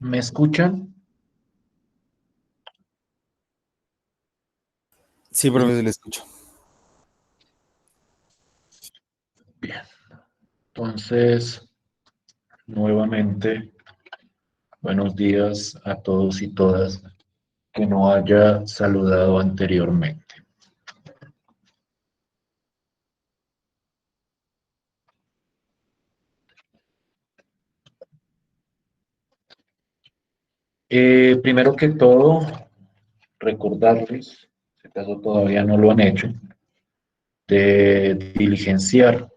¿Me escuchan? Sí, profe, le escucho. Bien. Entonces, nuevamente, buenos días a todos y todas que no haya saludado anteriormente. Primero que todo, recordarles, si acaso todavía no lo han hecho, de diligenciar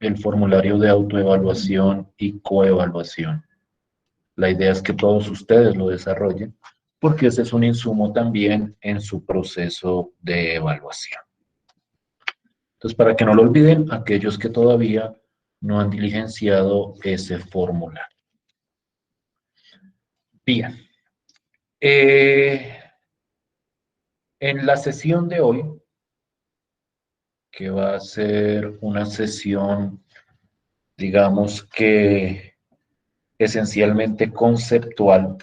el formulario de autoevaluación y coevaluación. La idea es que todos ustedes lo desarrollen, porque ese es un insumo también en su proceso de evaluación. Entonces, para que no lo olviden, aquellos que todavía no han diligenciado ese formulario. Bien. En la sesión de hoy, que va a ser una sesión, digamos que esencialmente conceptual,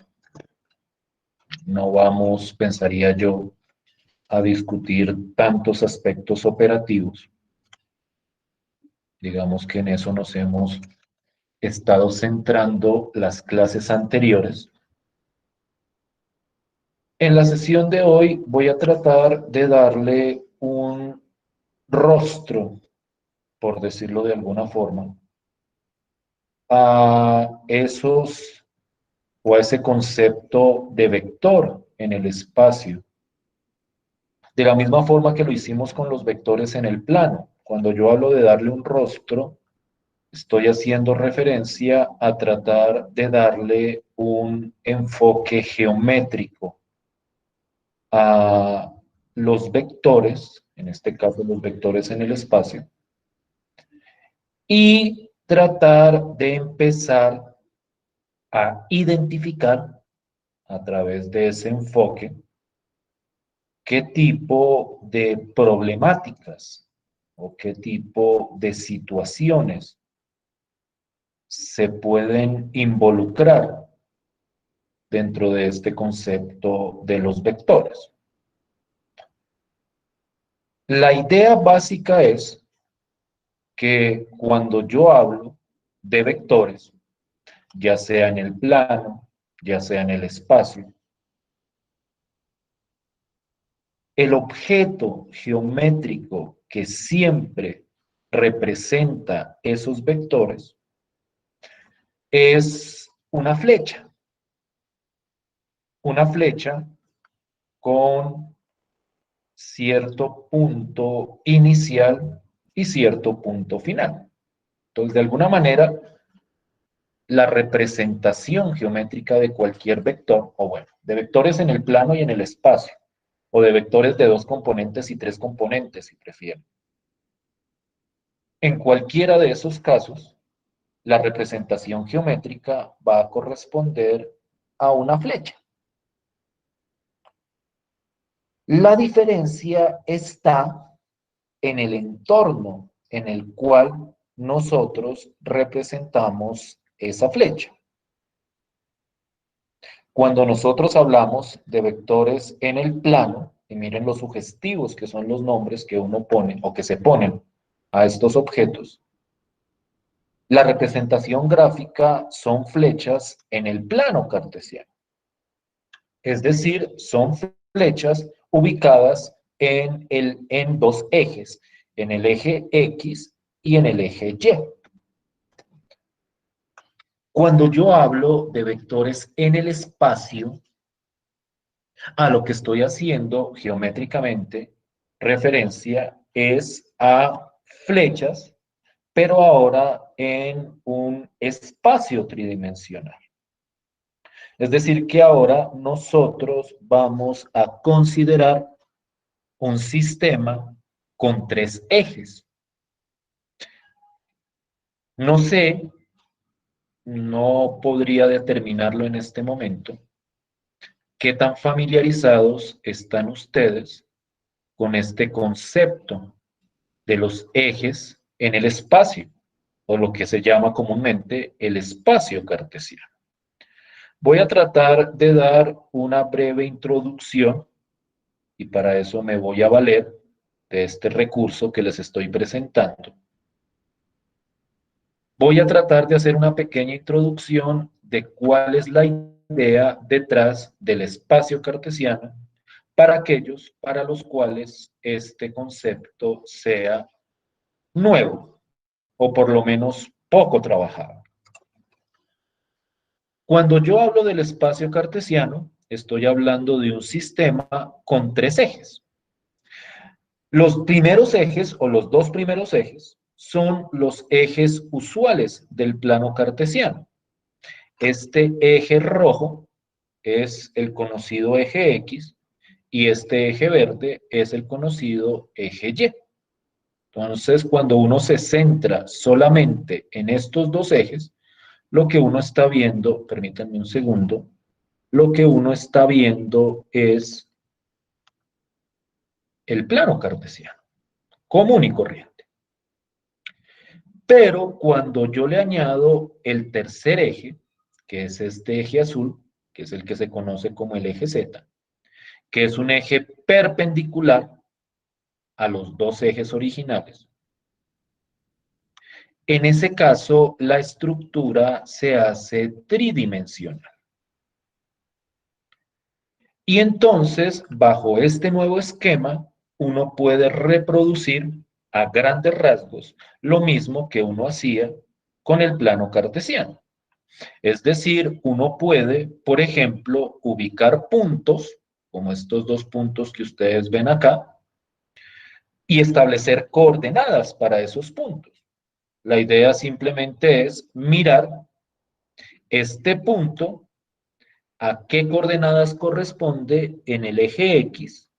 no vamos, pensaría yo, a discutir tantos aspectos operativos. Digamos que en eso nos hemos estado centrando las clases anteriores. En la sesión de hoy voy a tratar de darle un rostro, por decirlo de alguna forma, a esos o a ese concepto de vector en el espacio. De la misma forma que lo hicimos con los vectores en el plano. Cuando yo hablo de darle un rostro, estoy haciendo referencia a tratar de darle un enfoque geométrico a los vectores, en este caso los vectores en el espacio, y tratar de empezar a identificar a través de ese enfoque qué tipo de problemáticas o qué tipo de situaciones se pueden involucrar dentro de este concepto de los vectores. La idea básica es que cuando yo hablo de vectores, ya sea en el plano, ya sea en el espacio, el objeto geométrico que siempre representa esos vectores es una flecha con cierto punto inicial y cierto punto final. Entonces, de alguna manera, la representación geométrica de cualquier vector, o bueno, de vectores en el plano y en el espacio, o de vectores de 2 componentes y 3 componentes, si prefieren. En cualquiera de esos casos, la representación geométrica va a corresponder a una flecha. La diferencia está en el entorno en el cual nosotros representamos esa flecha. Cuando nosotros hablamos de vectores en el plano, y miren los sugestivos que son los nombres que uno pone o que se ponen a estos objetos, la representación gráfica son flechas en el plano cartesiano. Es decir, son flechas ubicadas en dos ejes, en el eje X y en el eje Y. Cuando yo hablo de vectores en el espacio, a lo que estoy haciendo geométricamente referencia es a flechas, pero ahora en un espacio tridimensional. Es decir, que ahora nosotros vamos a considerar un sistema con 3 ejes. No sé, no podría determinarlo en este momento, qué tan familiarizados están ustedes con este concepto de los ejes en el espacio, o lo que se llama comúnmente el espacio cartesiano. Voy a tratar de dar una breve introducción y para eso me voy a valer de este recurso que les estoy presentando. Voy a tratar de hacer una pequeña introducción de cuál es la idea detrás del espacio cartesiano para aquellos para los cuales este concepto sea nuevo o por lo menos poco trabajado. Cuando yo hablo del espacio cartesiano, estoy hablando de un sistema con tres ejes. Los primeros ejes o los dos primeros ejes son los ejes usuales del plano cartesiano. Este eje rojo es el conocido eje X y este eje verde es el conocido eje Y. Entonces, cuando uno se centra solamente en estos dos ejes, lo que uno está viendo, permítanme un segundo, lo que uno está viendo es el plano cartesiano, común y corriente. Pero cuando yo le añado el tercer eje, que es este eje azul, que es el que se conoce como el eje Z, que es un eje perpendicular a los dos ejes originales, en ese caso la estructura se hace tridimensional. Y entonces, bajo este nuevo esquema, uno puede reproducir a grandes rasgos lo mismo que uno hacía con el plano cartesiano. Es decir, uno puede, por ejemplo, ubicar puntos, como estos dos puntos que ustedes ven acá, y establecer coordenadas para esos puntos. La idea simplemente es mirar este punto, a qué coordenadas corresponde en el eje X,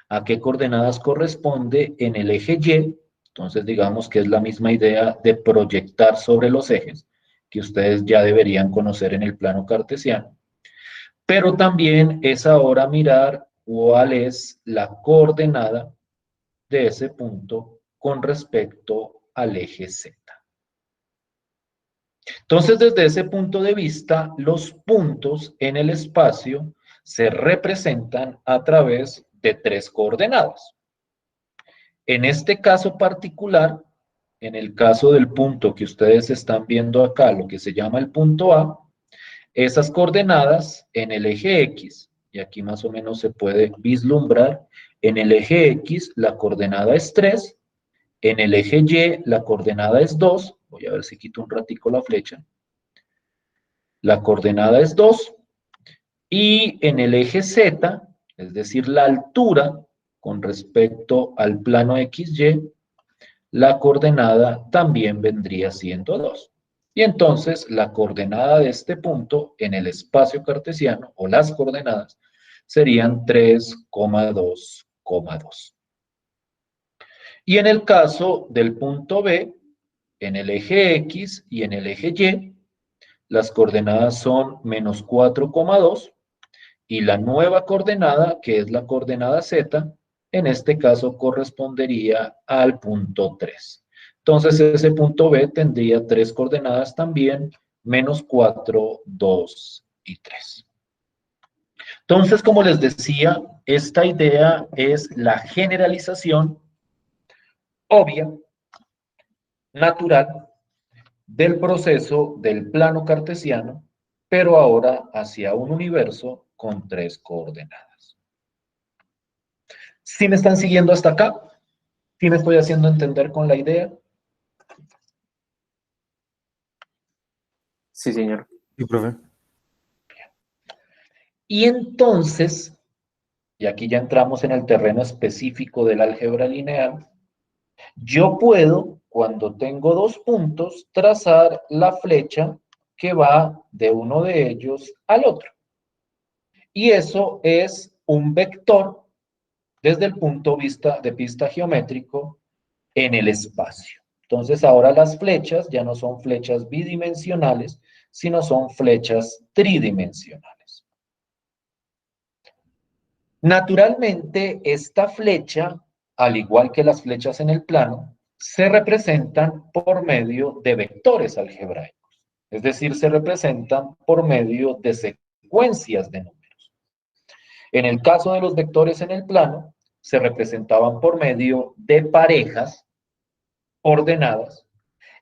a qué coordenadas corresponde en el eje Y. Entonces, digamos que es la misma idea de proyectar sobre los ejes, que ustedes ya deberían conocer en el plano cartesiano. Pero también es ahora mirar cuál es la coordenada de ese punto con respecto al eje Z. Entonces, desde ese punto de vista, los puntos en el espacio se representan a través de tres coordenadas. En este caso particular, en el caso del punto que ustedes están viendo acá, lo que se llama el punto A, esas coordenadas en el eje X, y aquí más o menos se puede vislumbrar, en el eje X la coordenada es 3, en el eje Y la coordenada es 2, voy a ver si quito un ratico la flecha, la coordenada es 2, y en el eje Z, es decir, la altura con respecto al plano XY, la coordenada también vendría siendo 2. Y entonces la coordenada de este punto en el espacio cartesiano, o las coordenadas, serían 3,2,2. Y en el caso del punto B, en el eje X y en el eje Y, las coordenadas son menos 4,2 y la nueva coordenada, que es la coordenada Z, en este caso correspondería al punto 3. Entonces ese punto B tendría tres coordenadas también, menos 4, 2 y 3. Entonces, como les decía, esta idea es la generalización obvia, natural, del proceso del plano cartesiano, pero ahora hacia un universo con tres coordenadas. ¿Sí me están siguiendo hasta acá? ¿Sí me estoy haciendo entender con la idea? Sí, señor. Sí, profe. Y entonces, y aquí ya entramos en el terreno específico del álgebra lineal, yo puedo, cuando tengo dos puntos, trazar la flecha que va de uno de ellos al otro. Y eso es un vector desde el punto de vista geométrico en el espacio. Entonces ahora las flechas ya no son flechas bidimensionales, sino son flechas tridimensionales. Naturalmente, esta flecha, al igual que las flechas en el plano, se representan por medio de vectores algebraicos. Es decir, se representan por medio de secuencias de números. En el caso de los vectores en el plano, se representaban por medio de parejas ordenadas.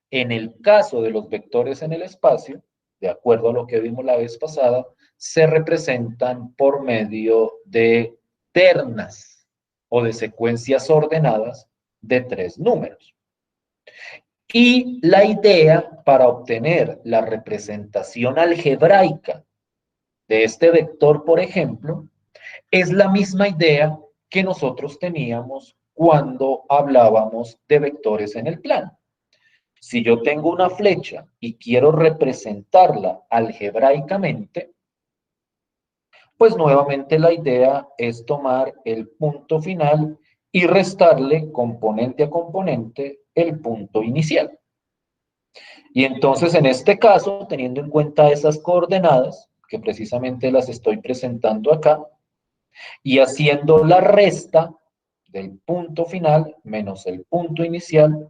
En el caso de los vectores en el espacio, de acuerdo a lo que vimos la vez pasada, se representan por medio de ternas o de secuencias ordenadas de 3 números. Y la idea para obtener la representación algebraica de este vector, por ejemplo, es la misma idea que nosotros teníamos cuando hablábamos de vectores en el plano. Si yo tengo una flecha y quiero representarla algebraicamente, pues nuevamente la idea es tomar el punto final y restarle componente a componente el punto inicial. Y entonces en este caso, teniendo en cuenta esas coordenadas, que precisamente las estoy presentando acá, y haciendo la resta del punto final menos el punto inicial,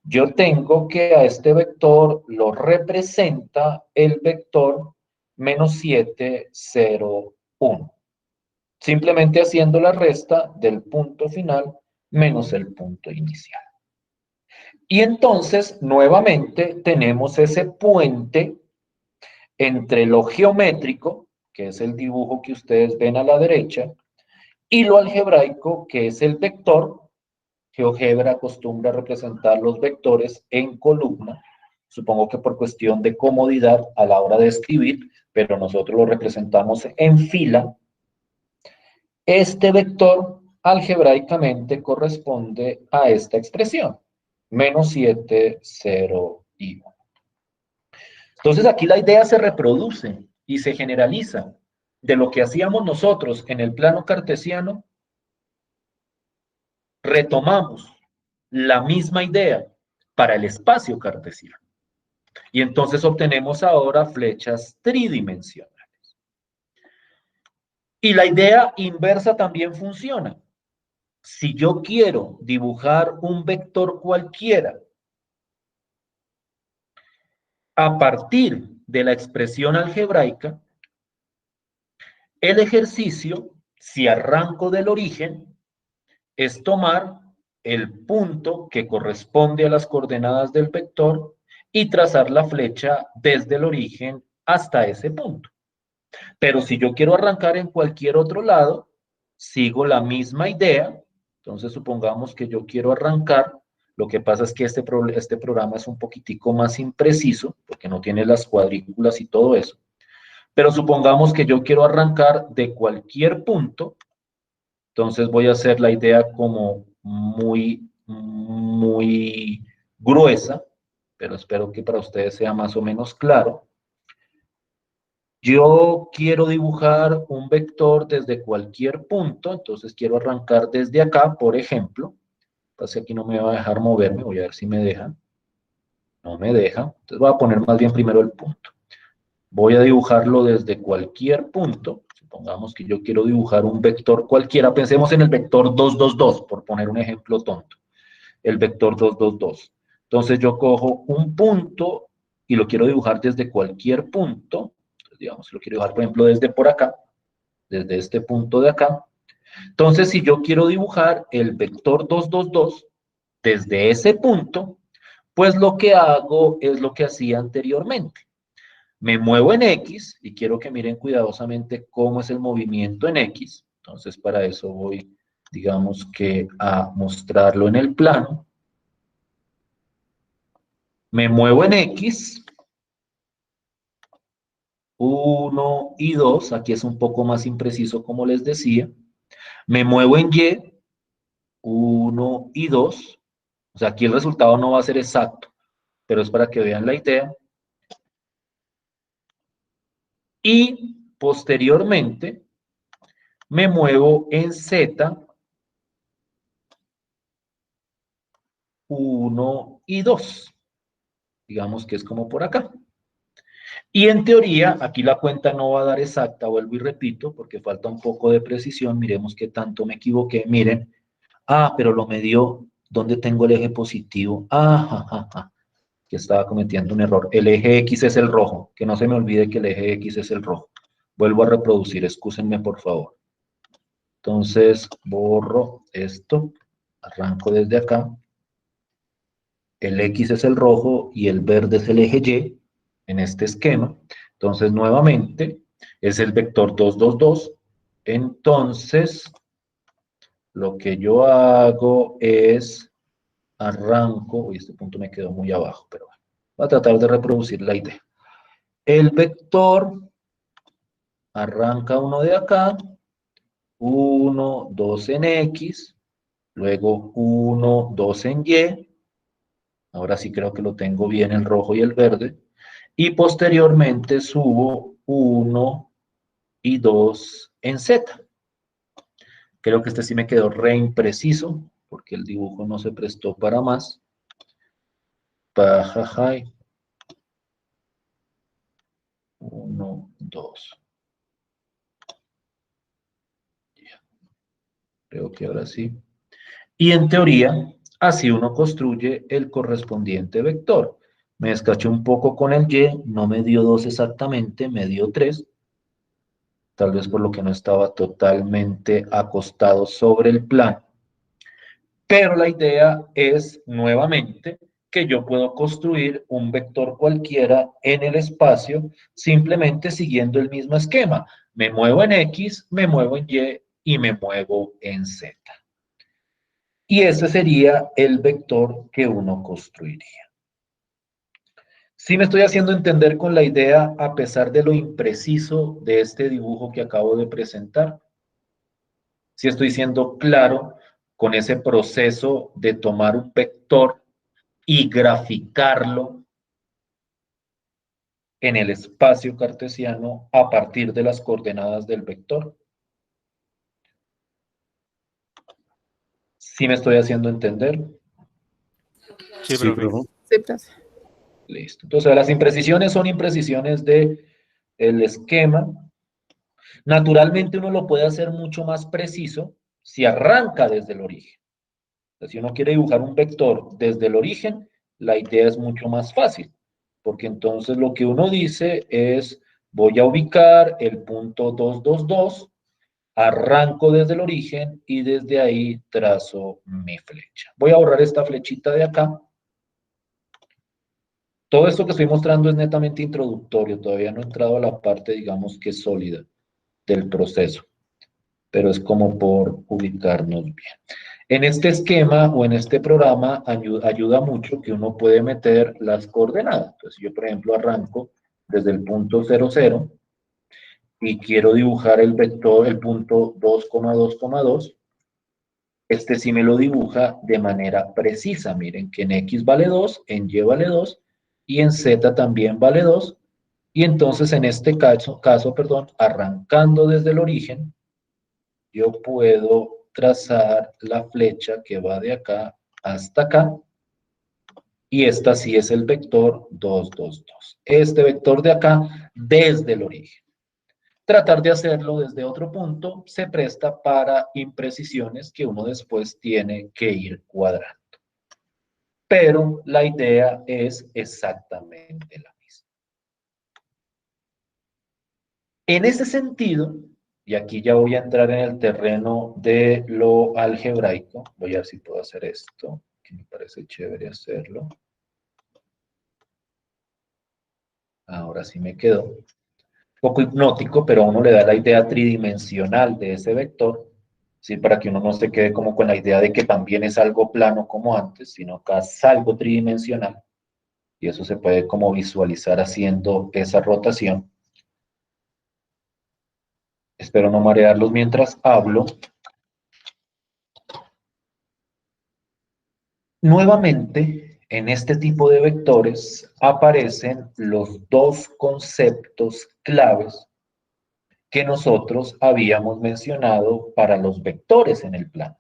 yo tengo que a este vector lo representa el vector menos 7, 0, 1. Simplemente haciendo la resta del punto final menos el punto inicial. Y entonces, nuevamente, tenemos ese puente entre lo geométrico, que es el dibujo que ustedes ven a la derecha, y lo algebraico, que es el vector. GeoGebra acostumbra a representar los vectores en columna, supongo que por cuestión de comodidad a la hora de escribir, pero nosotros lo representamos en fila. Este vector algebraicamente corresponde a esta expresión, menos 7, 0 y 1. Entonces aquí la idea se reproduce y se generaliza de lo que hacíamos nosotros en el plano cartesiano. Retomamos la misma idea para el espacio cartesiano. Y entonces obtenemos ahora flechas tridimensionales. Y la idea inversa también funciona. Si yo quiero dibujar un vector cualquiera a partir de la expresión algebraica, el ejercicio, si arranco del origen, es tomar el punto que corresponde a las coordenadas del vector y trazar la flecha desde el origen hasta ese punto. Pero si yo quiero arrancar en cualquier otro lado, sigo la misma idea. Entonces supongamos que yo quiero arrancar. Lo que pasa es que este programa es un poquitico más impreciso, porque no tiene las cuadrículas y todo eso. Pero supongamos que yo quiero arrancar de cualquier punto. Entonces voy a hacer la idea como muy gruesa, pero espero que para ustedes sea más o menos claro. Yo quiero dibujar un vector desde cualquier punto, entonces quiero arrancar desde acá, por ejemplo. Entonces aquí no me va a dejar moverme, voy a ver si me deja. No me deja, entonces voy a poner más bien primero el punto. Voy a dibujarlo desde cualquier punto. Supongamos que yo quiero dibujar un vector cualquiera. Pensemos en el vector 2, 2, 2, por poner un ejemplo tonto. El vector 2, 2, 2. Entonces yo cojo un punto y lo quiero dibujar desde cualquier punto. Entonces, digamos, lo quiero dibujar, por ejemplo, desde por acá, desde este punto de acá. Entonces, si yo quiero dibujar el vector 2, 2, 2 desde ese punto, pues lo que hago es lo que hacía anteriormente. Me muevo en X y quiero que miren cuidadosamente cómo es el movimiento en X. Entonces, para eso voy, digamos que a mostrarlo en el plano. Me muevo en X, 1 y 2, aquí es un poco más impreciso como les decía. Me muevo en Y, 1 y 2, o sea, aquí el resultado no va a ser exacto, pero es para que vean la idea. Y posteriormente me muevo en Z, 1 y 2. Digamos que es como por acá. Y en teoría, aquí la cuenta no va a dar exacta, vuelvo y repito, porque falta un poco de precisión. Miremos qué tanto me equivoqué. Miren, pero lo me dio, ¿dónde tengo el eje positivo? que estaba cometiendo un error. El eje X es el rojo, que no se me olvide que el eje X es el rojo. Vuelvo a reproducir, excúsenme por favor. Entonces, borro esto, arranco desde acá. El X es el rojo y el verde es el eje Y en este esquema. Entonces, nuevamente, es el vector 2, 2, 2. Entonces, lo que yo hago es arranco, uy, este punto me quedó muy abajo, pero bueno, voy a tratar de reproducir la idea. El vector arranca uno de acá, 1, 2 en X, luego 1, 2 en Y, ahora sí creo que lo tengo bien el rojo y el verde, y posteriormente subo 1 y 2 en Z. Creo que este sí me quedó re impreciso, porque el dibujo no se prestó para más. Pajajay. 1, 2. Creo que ahora sí. Y en teoría, así uno construye el correspondiente vector. Me descaché un poco con el Y, no me dio 2 exactamente, me dio 3. Tal vez por lo que no estaba totalmente acostado sobre el plano. Pero la idea es, nuevamente, que yo puedo construir un vector cualquiera en el espacio simplemente siguiendo el mismo esquema. Me muevo en X, me muevo en Y y me muevo en Z. Y ese sería el vector que uno construiría. Sí me estoy haciendo entender con la idea a pesar de lo impreciso de este dibujo que acabo de presentar. Sí estoy siendo claro con ese proceso de tomar un vector y graficarlo en el espacio cartesiano a partir de las coordenadas del vector. ¿Sí me estoy haciendo entender? Sí, Sí, profe. profe. Sí, profe. Listo. Entonces, las imprecisiones son imprecisiones del esquema. Naturalmente uno lo puede hacer mucho más preciso si arranca desde el origen. O sea, si uno quiere dibujar un vector desde el origen, la idea es mucho más fácil, porque entonces lo que uno dice es, voy a ubicar el punto 2, 2, 2, arranco desde el origen y desde ahí trazo mi flecha. Voy a borrar esta flechita de acá. Todo esto que estoy mostrando es netamente introductorio, todavía no he entrado a la parte, digamos, que sólida del proceso, pero es como por ubicarnos bien. En este esquema o en este programa ayuda mucho que uno puede meter las coordenadas. Entonces yo, por ejemplo, arranco desde el punto 0, 0 y quiero dibujar el vector, el punto 2, 2, 2. Este sí me lo dibuja de manera precisa. Miren que en X vale 2, en Y vale 2 y en Z también vale 2. Y entonces en este caso, arrancando desde el origen, yo puedo trazar la flecha que va de acá hasta acá. Y esta sí es el vector 2, 2, 2. Este vector de acá desde el origen. Tratar de hacerlo desde otro punto se presta para imprecisiones que uno después tiene que ir cuadrando. Pero la idea es exactamente la misma. En ese sentido, y aquí ya voy a entrar en el terreno de lo algebraico, voy a ver si puedo hacer esto, que me parece chévere hacerlo. Ahora sí me quedó. Un poco hipnótico, pero a uno le da la idea tridimensional de ese vector, ¿sí? Para que uno no se quede como con la idea de que también es algo plano como antes, sino que es algo tridimensional. Y eso se puede como visualizar haciendo esa rotación. Espero no marearlos mientras hablo. Nuevamente, en este tipo de vectores aparecen los dos conceptos claves que nosotros habíamos mencionado para los vectores en el plano.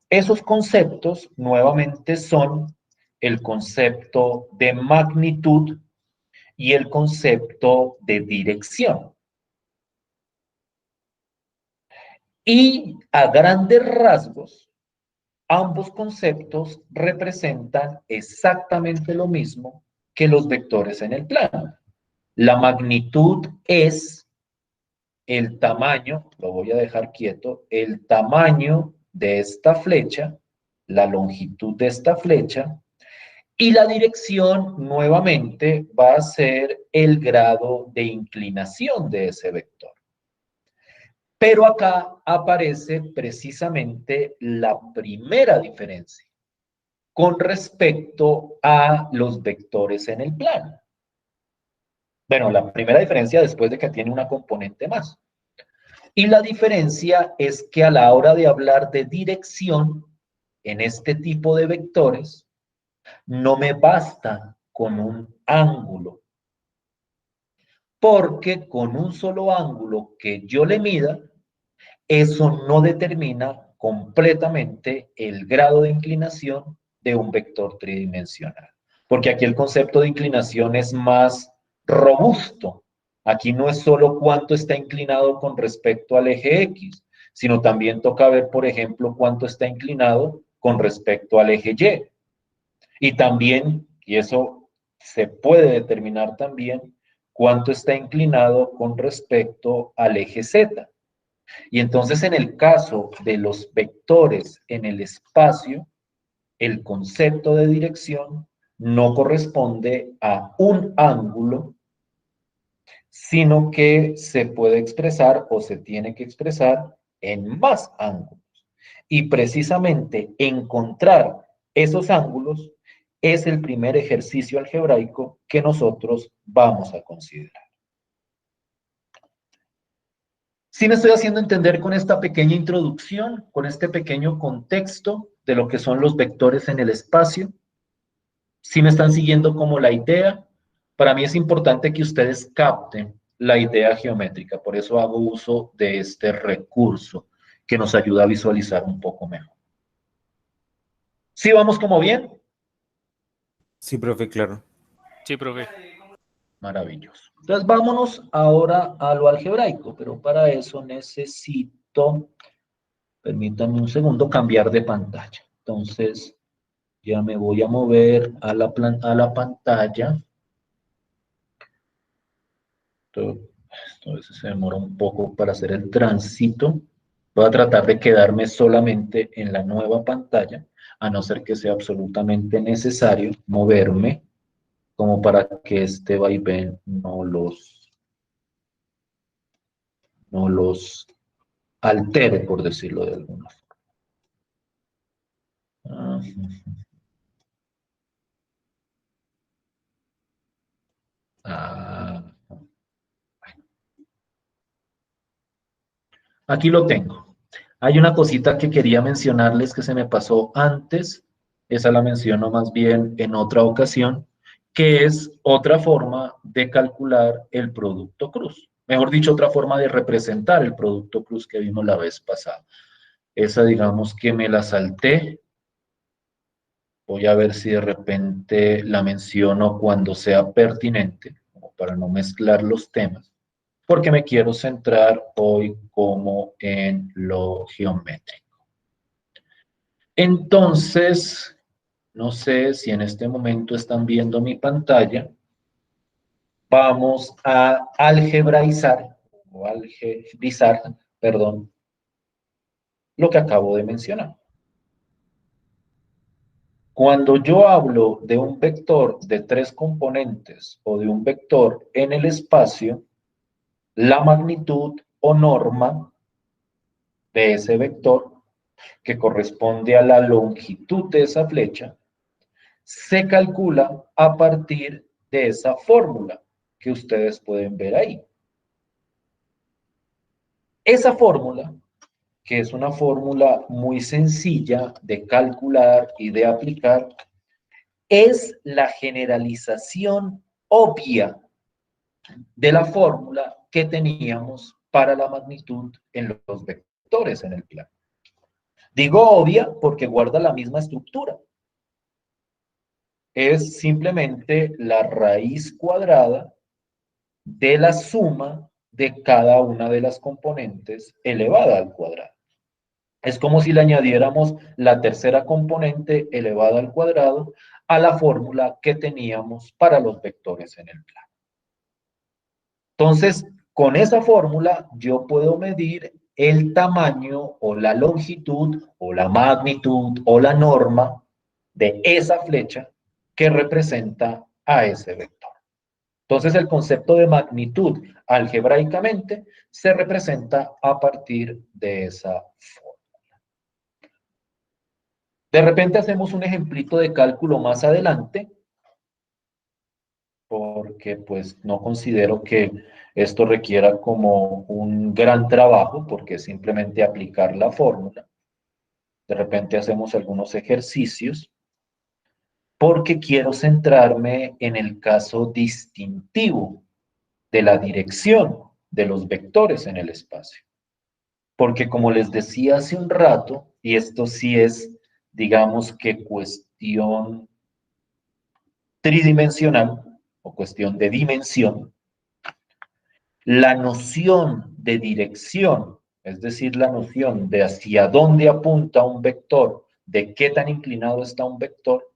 Esos conceptos nuevamente son el concepto de magnitud y el concepto de dirección. Y a grandes rasgos, ambos conceptos representan exactamente lo mismo que los vectores en el plano. La magnitud es el tamaño, lo voy a dejar quieto, el tamaño de esta flecha, la longitud de esta flecha, y la dirección nuevamente va a ser el grado de inclinación de ese vector. Pero acá aparece precisamente la primera diferencia con respecto a los vectores en el plano. Bueno, la primera diferencia después de que tiene una componente más. Y la diferencia es que a la hora de hablar de dirección en este tipo de vectores, no me basta con un ángulo, porque con un solo ángulo que yo le mida, eso no determina completamente el grado de inclinación de un vector tridimensional. Porque aquí el concepto de inclinación es más robusto. Aquí no es solo cuánto está inclinado con respecto al eje X, sino también toca ver, por ejemplo, cuánto está inclinado con respecto al eje Y. Y también, y eso se puede determinar también, cuánto está inclinado con respecto al eje Z. Y entonces en el caso de los vectores en el espacio, el concepto de dirección no corresponde a un ángulo, sino que se puede expresar o se tiene que expresar en más ángulos. Y precisamente encontrar esos ángulos es el primer ejercicio algebraico que nosotros vamos a considerar. Sí me estoy haciendo entender con esta pequeña introducción, con este pequeño contexto de lo que son los vectores en el espacio. Sí me están siguiendo como la idea. Para mí es importante que ustedes capten la idea geométrica, por eso hago uso de este recurso que nos ayuda a visualizar un poco mejor. ¿Sí vamos como bien? Sí, profe, claro. Sí, profe. Maravilloso. Entonces vámonos ahora a lo algebraico, pero para eso necesito, permítanme un segundo, cambiar de pantalla. Entonces ya me voy a mover a la pantalla. Esto a veces se demora un poco para hacer el tránsito. Voy a tratar de quedarme solamente en la nueva pantalla, a no ser que sea absolutamente necesario moverme, como para que este vaivén no los altere, por decirlo de alguna forma. Ah, aquí lo tengo. Hay una cosita que quería mencionarles que se me pasó antes, esa la menciono más bien en otra ocasión, que es otra forma de calcular el producto cruz. Mejor dicho, otra forma de representar el producto cruz que vimos la vez pasada. Esa, digamos que me la salté. Voy a ver si de repente la menciono cuando sea pertinente, como para no mezclar los temas, porque me quiero centrar hoy como en lo geométrico. Entonces, no sé si en este momento están viendo mi pantalla. Vamos a algebraizar, perdón, lo que acabo de mencionar. Cuando yo hablo de un vector de 3 componentes o de un vector en el espacio, la magnitud o norma de ese vector, que corresponde a la longitud de esa flecha, se calcula a partir de esa fórmula que ustedes pueden ver ahí. Esa fórmula, que es una fórmula muy sencilla de calcular y de aplicar, es la generalización obvia de la fórmula que teníamos para la magnitud en los vectores en el plano. Digo obvia porque guarda la misma estructura. Es simplemente la raíz cuadrada de la suma de cada una de las componentes elevada al cuadrado. Es como si le añadiéramos la tercera componente elevada al cuadrado a la fórmula que teníamos para los vectores en el plano. Entonces, con esa fórmula yo puedo medir el tamaño o la longitud o la magnitud o la norma de esa flecha que representa a ese vector. Entonces, el concepto de magnitud algebraicamente se representa a partir de esa fórmula. De repente hacemos un ejemplito de cálculo más adelante, porque pues no considero que esto requiera como un gran trabajo, porque es simplemente aplicar la fórmula. De repente hacemos algunos ejercicios, porque quiero centrarme en el caso distintivo de la dirección de los vectores en el espacio. Porque como les decía hace un rato, y esto sí es, digamos que cuestión tridimensional o cuestión de dimensión, la noción de dirección, es decir, la noción de hacia dónde apunta un vector, de qué tan inclinado está un vector,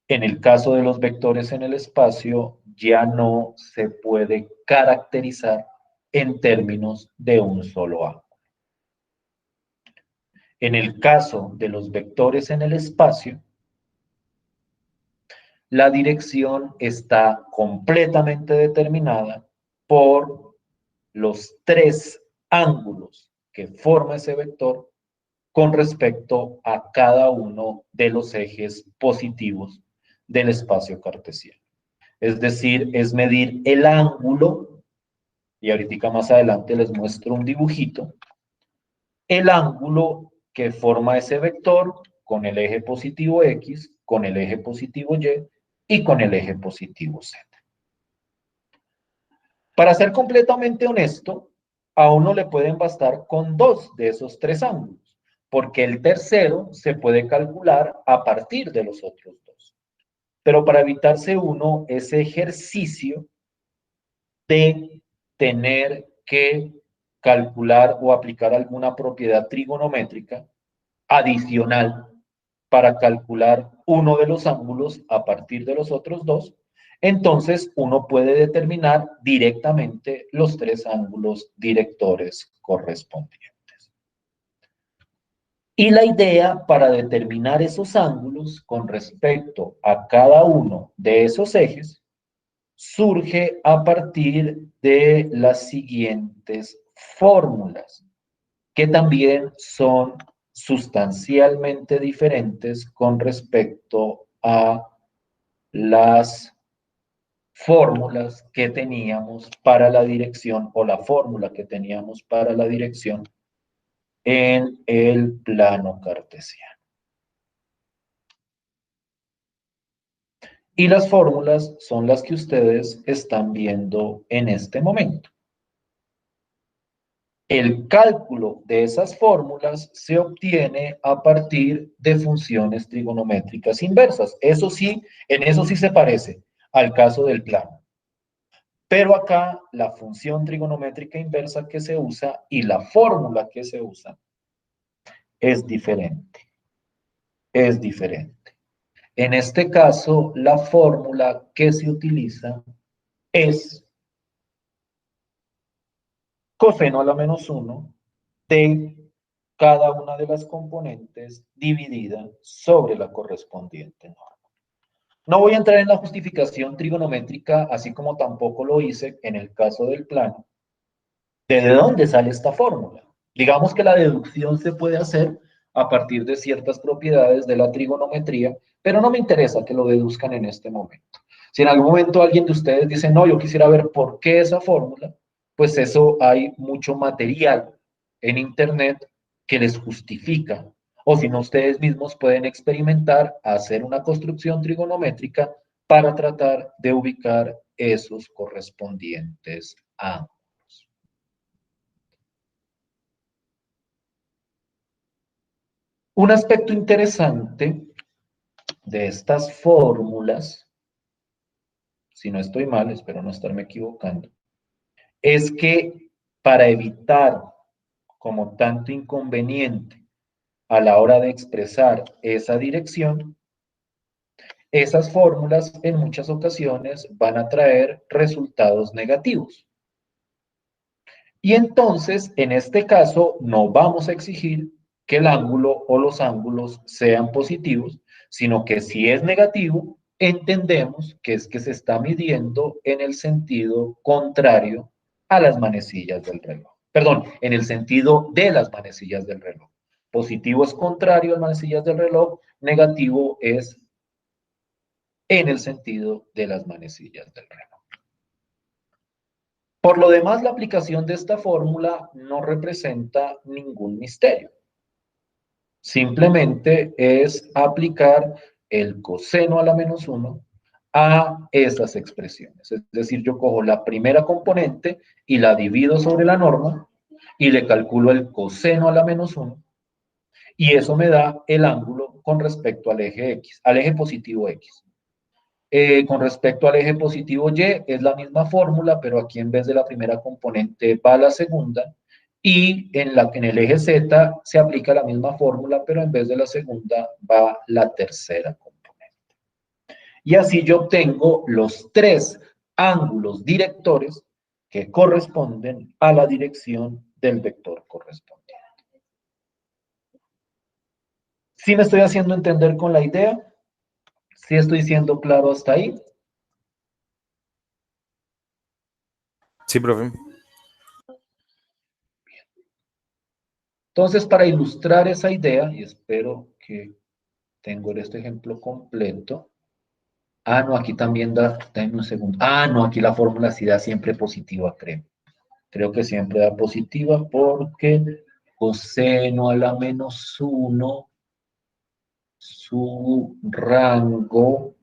en el caso de los vectores en el espacio ya no se puede caracterizar en términos de un solo ángulo. En el caso de los vectores en el espacio, la dirección está completamente determinada por los tres ángulos que forma ese vector con respecto a cada uno de los ejes positivos del espacio cartesiano. Es decir, es medir el ángulo, y ahorita más adelante les muestro un dibujito, el ángulo que forma ese vector con el eje positivo X, con el eje positivo Y y con el eje positivo Z. Para ser completamente honesto, a uno le pueden bastar con dos de esos tres ángulos, porque el tercero se puede calcular a partir de los otros dos. Pero para evitarse uno ese ejercicio de tener que calcular o aplicar alguna propiedad trigonométrica adicional para calcular uno de los ángulos a partir de los otros dos, entonces uno puede determinar directamente los tres ángulos directores correspondientes. Y la idea para determinar esos ángulos con respecto a cada uno de esos ejes surge a partir de las siguientes fórmulas, que también son sustancialmente diferentes con respecto a las fórmulas que teníamos para la dirección o la fórmula que teníamos para la dirección en el plano cartesiano. Y las fórmulas son las que ustedes están viendo en este momento. El cálculo de esas fórmulas se obtiene a partir de funciones trigonométricas inversas. Eso sí, en eso sí se parece al caso del plano. Pero acá la función trigonométrica inversa que se usa y la fórmula que se usa es diferente. Es diferente. En este caso, la fórmula que se utiliza es coseno a la menos 1 de cada una de las componentes dividida sobre la correspondiente norma. No voy a entrar en la justificación trigonométrica, así como tampoco lo hice en el caso del plano. ¿De dónde sale esta fórmula? Digamos que la deducción se puede hacer a partir de ciertas propiedades de la trigonometría, pero no me interesa que lo deduzcan en este momento. Si en algún momento alguien de ustedes dice, no, yo quisiera ver por qué esa fórmula, pues eso hay mucho material en internet que les justifica. O si no, ustedes mismos pueden experimentar, hacer una construcción trigonométrica para tratar de ubicar esos correspondientes ángulos. Un aspecto interesante de estas fórmulas, si no estoy mal, espero no estarme equivocando, es que para evitar como tanto inconveniente a la hora de expresar esa dirección, esas fórmulas en muchas ocasiones van a traer resultados negativos. Y entonces, en este caso, no vamos a exigir que el ángulo o los ángulos sean positivos, sino que si es negativo, entendemos que es que se está midiendo en el sentido contrario a las manecillas del reloj. Perdón, en el sentido de las manecillas del reloj. Positivo es contrario a las manecillas del reloj, negativo es en el sentido de las manecillas del reloj. Por lo demás, la aplicación de esta fórmula no representa ningún misterio. Simplemente es aplicar el coseno a la menos 1 a esas expresiones. Es decir, yo cojo la primera componente y la divido sobre la norma y le calculo el coseno a la menos 1 y eso me da el ángulo con respecto al eje X, al eje positivo X. Con respecto al eje positivo Y, es la misma fórmula, pero aquí en vez de la primera componente va la segunda. Y en el eje Z se aplica la misma fórmula, pero en vez de la segunda va la tercera componente. Y así yo obtengo los tres ángulos directores que corresponden a la dirección del vector correspondiente. ¿Sí me estoy haciendo entender con la idea? ¿Sí estoy siendo claro hasta ahí? Sí, profe. Entonces, para ilustrar esa idea, y espero que tengo este ejemplo completo. Ah, no, aquí también da, dame un segundo. Ah, no, aquí la fórmula sí da siempre positiva, creo. Creo que siempre da positiva porque coseno a la menos 1, su rango.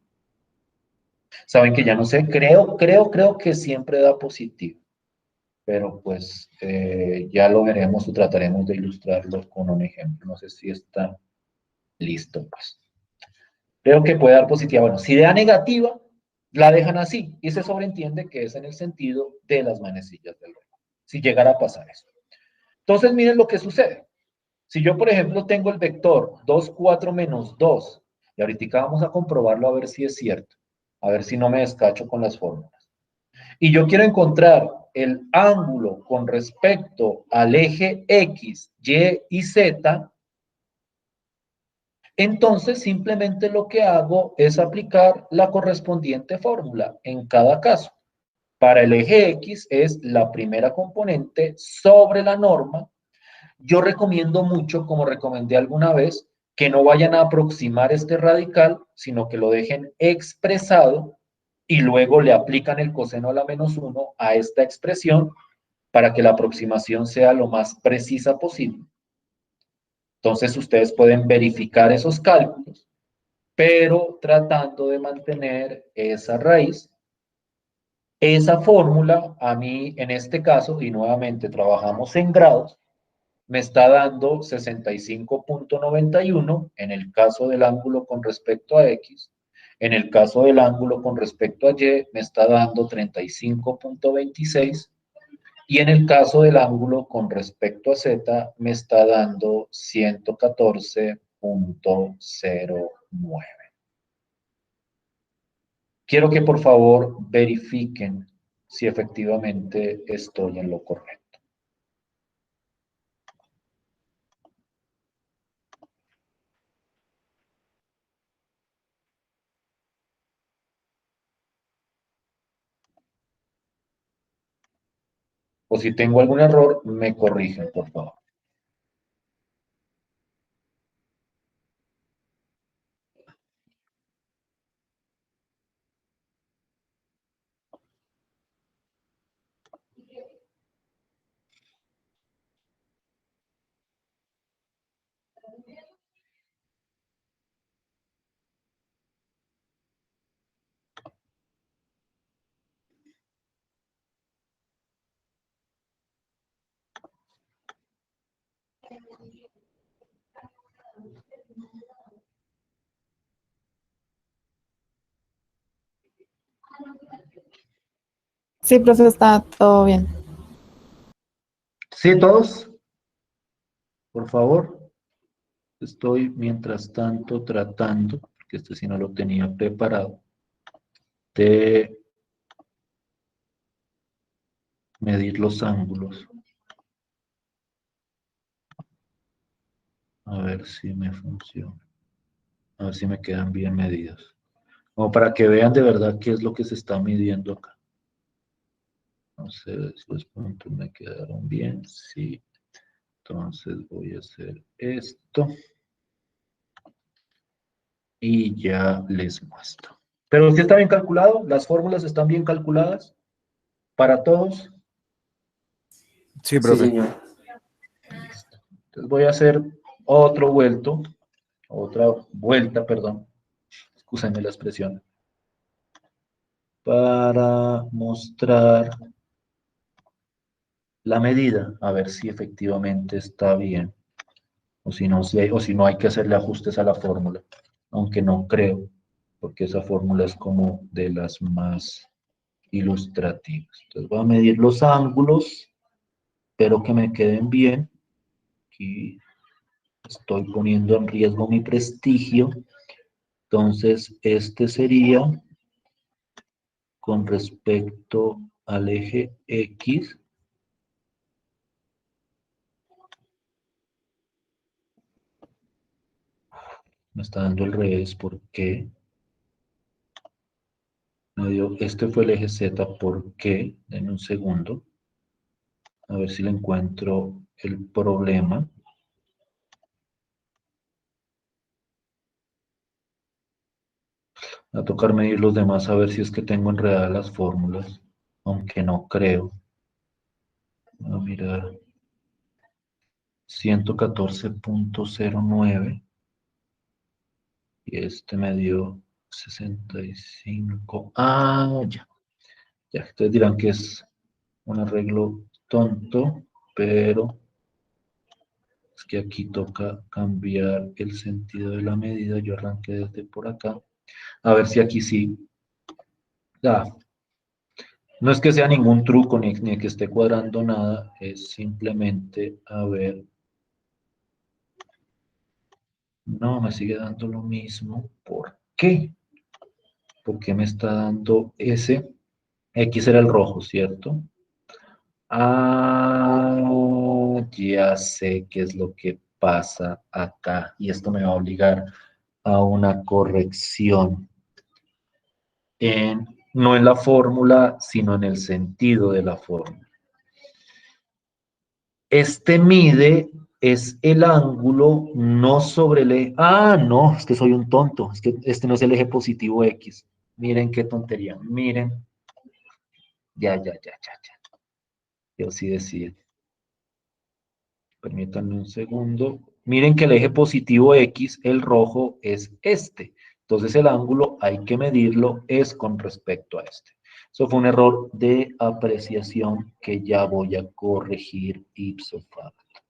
Saben que ya no sé, creo que siempre da positivo. Pero pues ya lo veremos o trataremos de ilustrarlo con un ejemplo. No sé si está listo, pues. Creo que puede dar positiva. Bueno, si da negativa, la dejan así y se sobreentiende que es en el sentido de las manecillas del reloj. Si llegara a pasar eso. Entonces, miren lo que sucede. Si yo, por ejemplo, tengo el vector 2, 4 menos 2, y ahorita vamos a comprobarlo a ver si es cierto, a ver si no me descacho con las fórmulas. Y yo quiero encontrar el ángulo con respecto al eje X, Y y Z, entonces, simplemente lo que hago es aplicar la correspondiente fórmula en cada caso. Para el eje X es la primera componente sobre la norma. Yo recomiendo mucho, como recomendé alguna vez, que no vayan a aproximar este radical, sino que lo dejen expresado y luego le aplican el coseno a la menos 1 a esta expresión para que la aproximación sea lo más precisa posible. Entonces, ustedes pueden verificar esos cálculos pero tratando de mantener esa raíz. Esa fórmula, a mí en este caso, y nuevamente trabajamos en grados, me está dando 65.91 en el caso del ángulo con respecto a X. En el caso del ángulo con respecto a Y, me está dando 35.26. Y en el caso del ángulo con respecto a Z, me está dando 114.09. Quiero que por favor verifiquen si efectivamente estoy en lo correcto. O si tengo algún error, me corrigen, por favor. Sí, profe, está todo bien. ¿Sí, todos? Por favor, estoy mientras tanto tratando, porque este sí no lo tenía preparado, de medir los ángulos. A ver si me funciona. A ver si me quedan bien medidos. Como para que vean de verdad qué es lo que se está midiendo acá. Entonces, los puntos me quedaron bien. Sí. Entonces voy a hacer esto. Y ya les muestro. Pero si está bien calculado, las fórmulas están bien calculadas para todos. Sí, Sí, profe. señor. Listo. Entonces voy a hacer otro vuelto, otra vuelta, perdón. Excúsenme la expresión. Para mostrar la medida, a ver si efectivamente está bien. O si no, o si no hay que hacerle ajustes a la fórmula. Aunque no creo, porque esa fórmula es como de las más ilustrativas. Entonces voy a medir los ángulos. Espero que me queden bien. Aquí estoy poniendo en riesgo mi prestigio. Entonces, este sería con respecto al eje X. Me está dando el revés, ¿por qué? Este fue el eje Z, ¿por qué? Denme un segundo. A ver si le encuentro el problema. Va a tocar medir los demás a ver si es que tengo enredadas las fórmulas, aunque no creo. Voy a mirar 114.09 y este me dio 65. Ah, ya. Ya, ustedes dirán que es un arreglo tonto, pero es que aquí toca cambiar el sentido de la medida. Yo arranqué desde por acá. A ver si aquí sí. Ya, no es que sea ningún truco ni que esté cuadrando nada, es simplemente, a ver, no, me sigue dando lo mismo. ¿Por qué? ¿Por qué me está dando ese? X era el rojo, ¿cierto? Ah, ya sé qué es lo que pasa acá. Y esto me va a obligar a una corrección no en la fórmula, sino en el sentido de la fórmula. Este mide es el ángulo no sobre el eje. Ah, no, es que soy un tonto. Es que este no es el eje positivo X. Miren qué tontería. Miren. Ya. Yo sí decía. Permítanme un segundo. Miren que el eje positivo X, el rojo, es este. Entonces el ángulo hay que medirlo es con respecto a este. Eso fue un error de apreciación que ya voy a corregir ipso facto.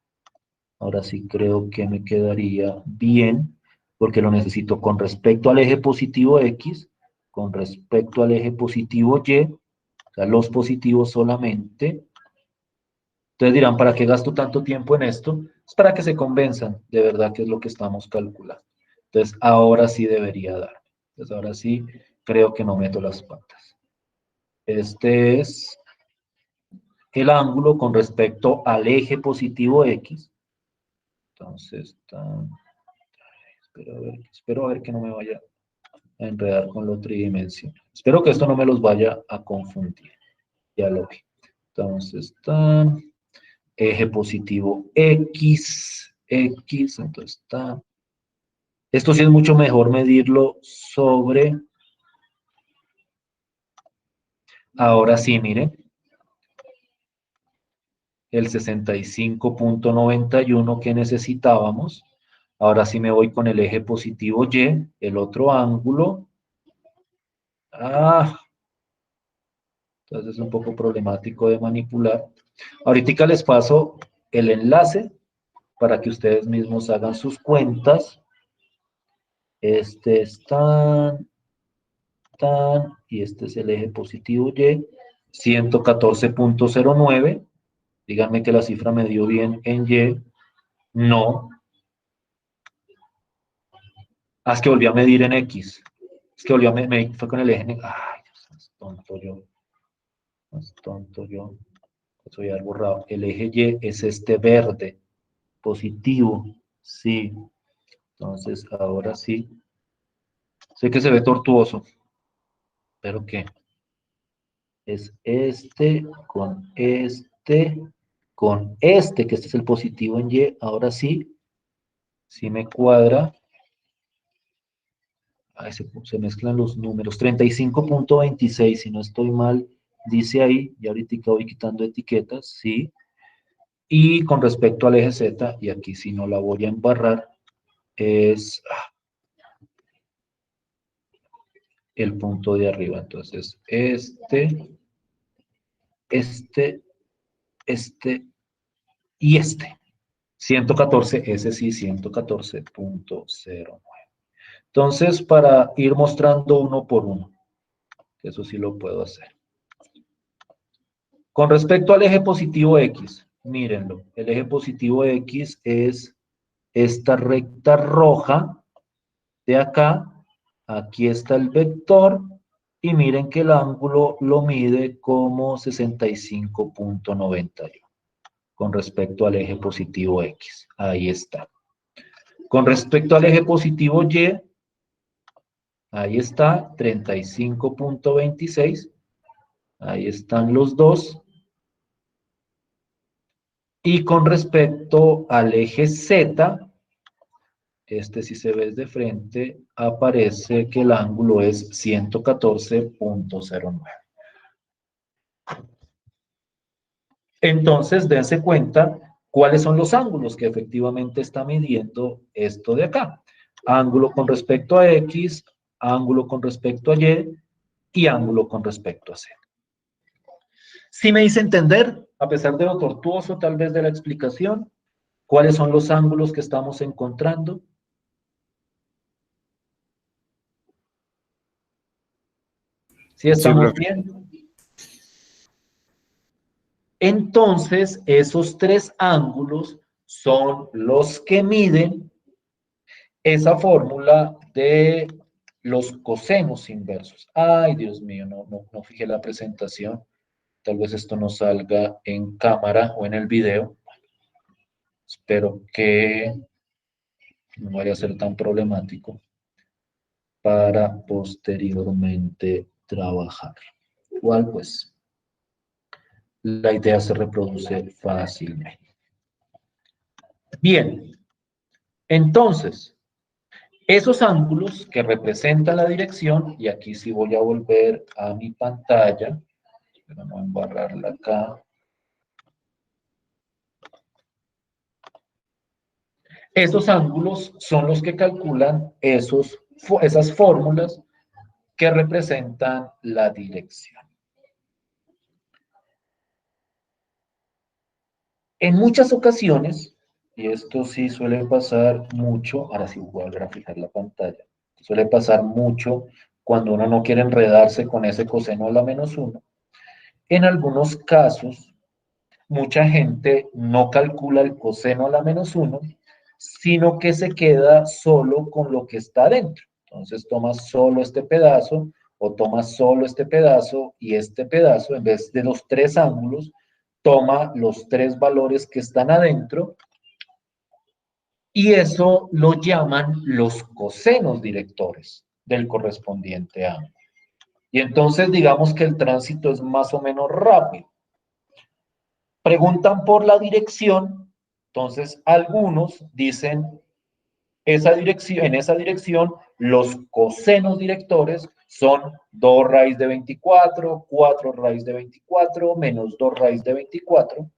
Ahora sí creo que me quedaría bien, porque lo necesito con respecto al eje positivo X, con respecto al eje positivo Y, o sea, los positivos solamente. Entonces dirán, ¿para qué gasto tanto tiempo en esto? Es para que se convenzan de verdad que es lo que estamos calculando. Entonces, ahora sí debería dar. Entonces, ahora sí creo que no meto las patas. Este es el ángulo con respecto al eje positivo X. Entonces, espero a ver que no me vaya a enredar con lo tridimensional. Espero que esto no me los vaya a confundir. Ya lo vi. Entonces, eje positivo X, entonces está. Esto sí es mucho mejor medirlo sobre. Ahora sí, miren. El 65.91 que necesitábamos. Ahora sí me voy con el eje positivo Y, el otro ángulo. Ah, entonces es un poco problemático de manipular. Ahorita les paso el enlace para que ustedes mismos hagan sus cuentas. Este es y este es el eje positivo Y, 114.09. Díganme que la cifra me dio bien en Y. No. Ah, es que volví a medir en X. Es que volví a medir, fue con el eje. Ay, Dios, más tonto yo. Más tonto yo. Eso ya borrado. El eje Y es este verde. Positivo. Sí. Entonces, ahora sí. Sé que se ve tortuoso. Pero ¿qué? Es este con este con este, que este es el positivo en Y. Ahora sí. Sí me cuadra. Ay, se mezclan los números. 35.26, si no estoy mal, dice ahí, y ahorita voy quitando etiquetas, sí. Y con respecto al eje Z, y aquí si no la voy a embarrar, es el punto de arriba. Entonces, este y este. 114, ese sí, 114.09. Entonces, para ir mostrando uno por uno, eso sí lo puedo hacer. Con respecto al eje positivo X, mírenlo, el eje positivo X es esta recta roja de acá, aquí está el vector, y miren que el ángulo lo mide como 65.91 con respecto al eje positivo X, ahí está. Con respecto al eje positivo Y, ahí está, 35.26, ahí están los dos. Y con respecto al eje Z, este si se ve de frente, aparece que el ángulo es 114.09. Entonces, dense cuenta cuáles son los ángulos que efectivamente está midiendo esto de acá. Ángulo con respecto a X, ángulo con respecto a Y y ángulo con respecto a Z. ¿Sí me hice entender, a pesar de lo tortuoso tal vez de la explicación, cuáles son los ángulos que estamos encontrando? ¿Sí Sí, estamos profe. bien? Entonces, esos tres ángulos son los que miden esa fórmula de los cosenos inversos. Ay, Dios mío, no fijé la presentación. Tal vez esto no salga en cámara o en el video. Espero que no vaya a ser tan problemático para posteriormente trabajar. Igual, pues, la idea se reproduce fácilmente. Bien, entonces, esos ángulos que representan la dirección, y aquí sí voy a volver a mi pantalla, vamos a embarrarla acá. Esos ángulos son los que calculan esas fórmulas que representan la dirección. En muchas ocasiones, y esto sí suele pasar mucho, ahora sí voy a graficar la pantalla, suele pasar mucho cuando uno no quiere enredarse con ese coseno a la menos 1. En algunos casos, mucha gente no calcula el coseno a la menos 1, sino que se queda solo con lo que está adentro. Entonces toma solo este pedazo o toma solo este pedazo y este pedazo, en vez de los tres ángulos, toma los tres valores que están adentro y eso lo llaman los cosenos directores del correspondiente ángulo. Y entonces digamos que el tránsito es más o menos rápido. Preguntan por la dirección, entonces algunos dicen en esa dirección los cosenos directores son 2 raíz de 24, 4 raíz de 24, menos 2 raíz de 24,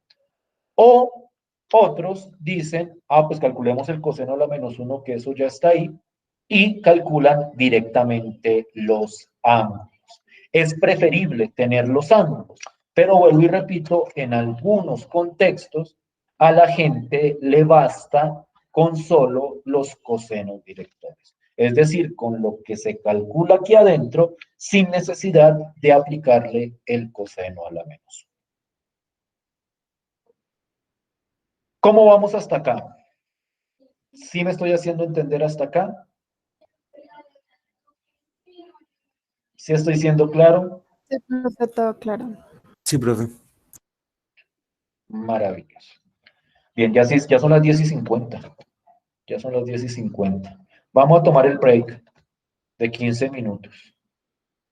o otros dicen, pues calculemos el coseno a la menos 1, que eso ya está ahí, y calculan directamente los ángulos. Es preferible tener los ángulos, pero vuelvo y repito, en algunos contextos a la gente le basta con solo los cosenos directores. Es decir, con lo que se calcula aquí adentro, sin necesidad de aplicarle el coseno a la menos. ¿Cómo vamos hasta acá? ¿Sí me estoy haciendo entender hasta acá? ¿Sí estoy siendo claro? Sí, profe, todo claro. Sí, profe. Maravilloso. Bien, ya, ya son las 10:50. Ya son las 10:50. Vamos a tomar el break de 15 minutos.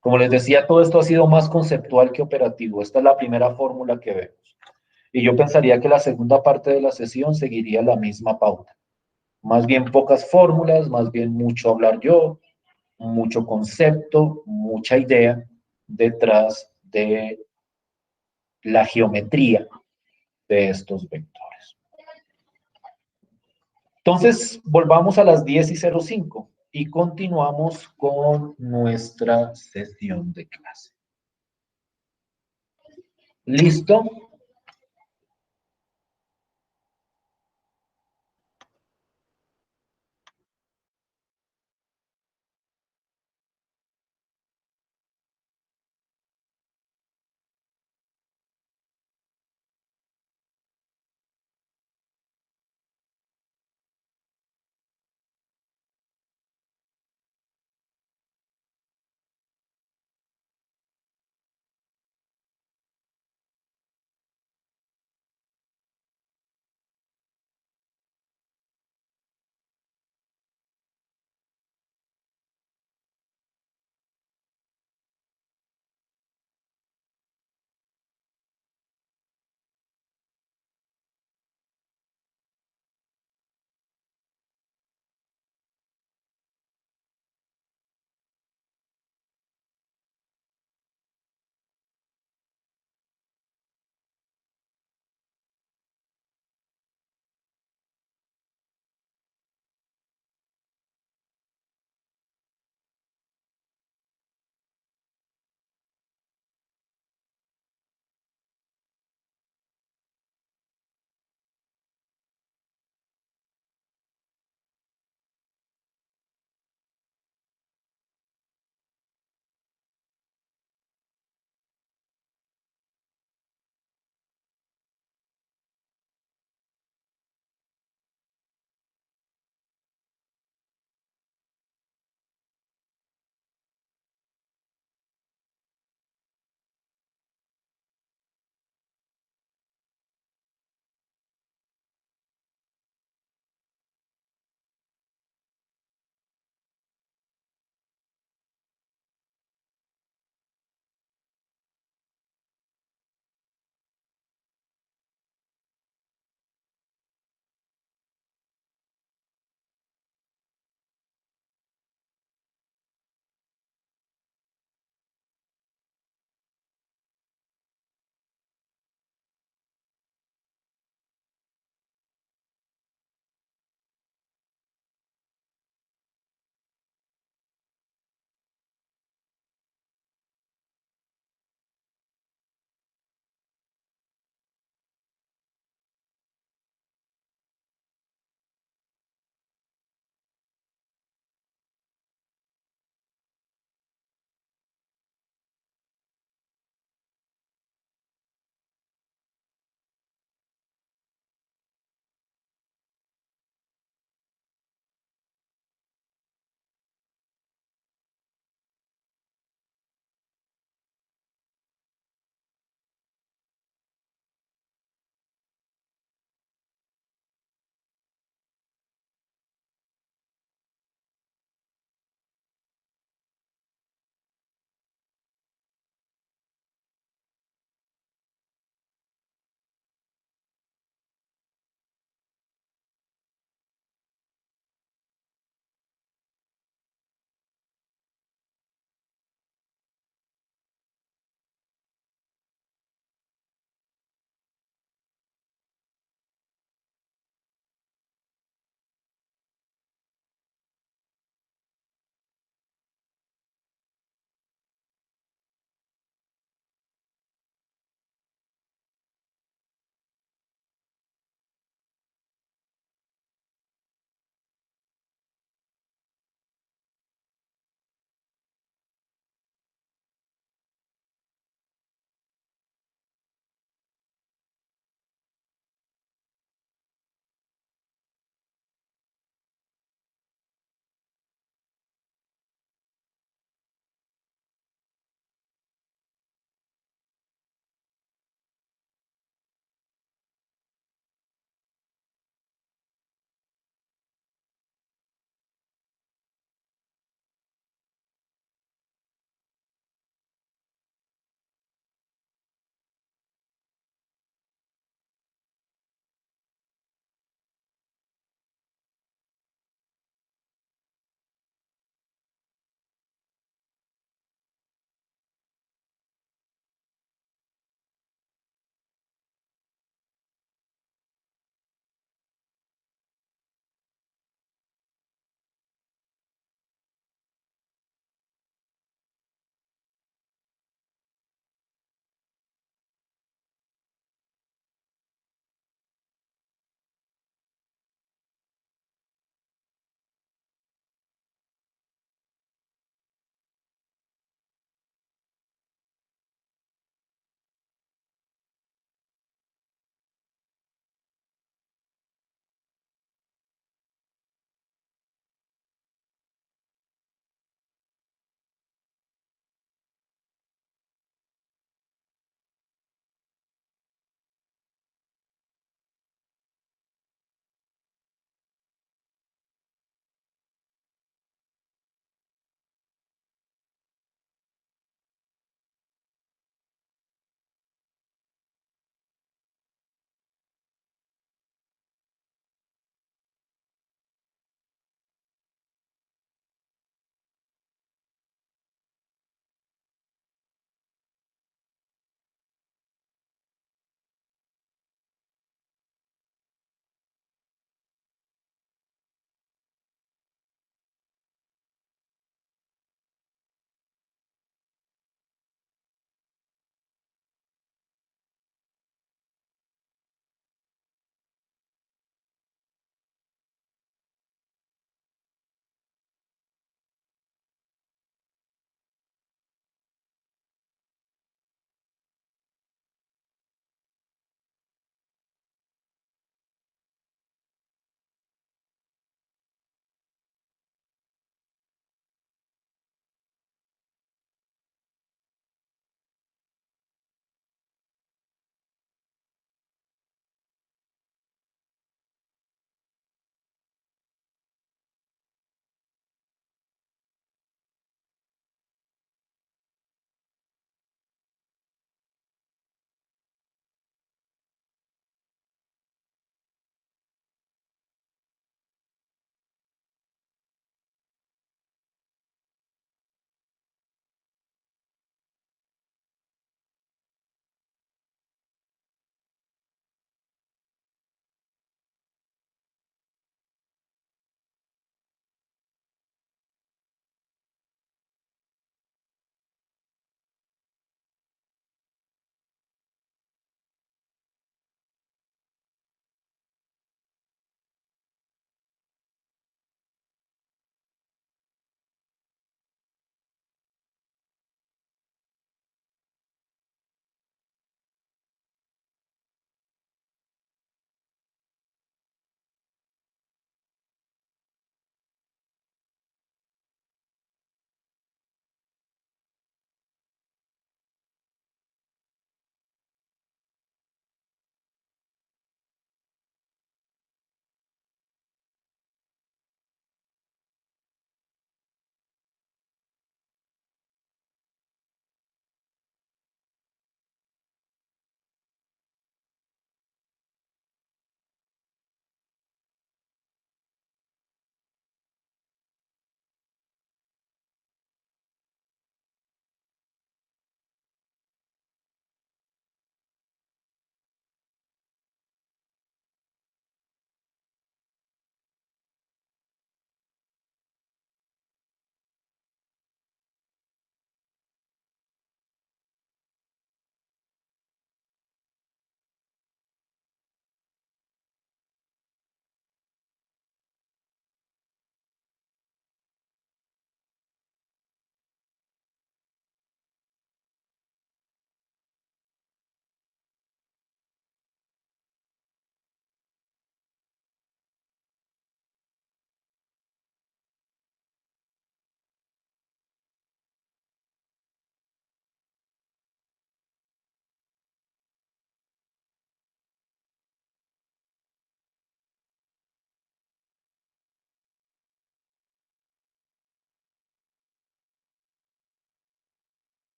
Como les decía, todo esto ha sido más conceptual que operativo. Esta es la primera fórmula que vemos. Y yo pensaría que la segunda parte de la sesión seguiría la misma pauta. Más bien pocas fórmulas, más bien mucho hablar yo, mucho concepto, mucha idea detrás de la geometría de estos vectores. Entonces, volvamos a las 10:05 y continuamos con nuestra sesión de clase. ¿Listo?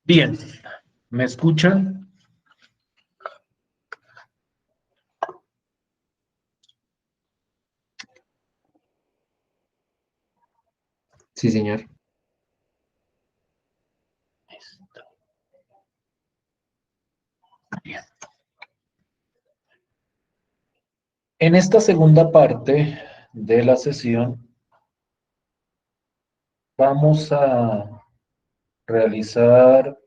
Bien, ¿me escuchan? Sí, señor. Bien. En esta segunda parte de la sesión vamos a realizar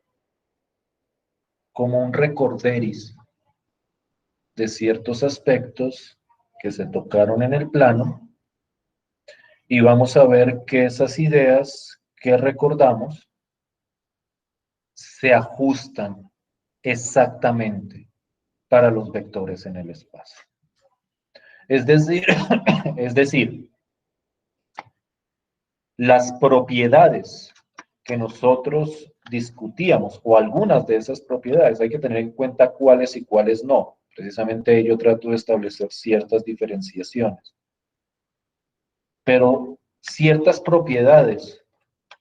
como un recorderis de ciertos aspectos que se tocaron en el plano y vamos a ver que esas ideas que recordamos se ajustan exactamente para los vectores en el espacio. Es decir, es decir, las propiedades que nosotros discutíamos, o algunas de esas propiedades, hay que tener en cuenta cuáles y cuáles no. Precisamente yo trato de establecer ciertas diferenciaciones. Pero ciertas propiedades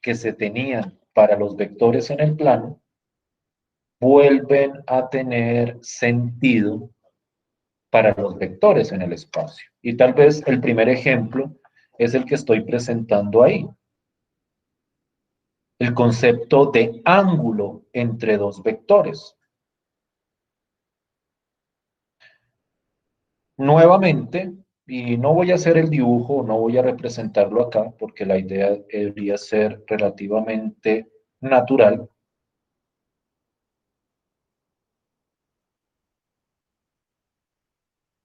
que se tenían para los vectores en el plano vuelven a tener sentido para los vectores en el espacio. Y tal vez el primer ejemplo es el que estoy presentando ahí. El concepto de ángulo entre dos vectores. Nuevamente, y no voy a hacer el dibujo, no voy a representarlo acá, porque la idea debería ser relativamente natural.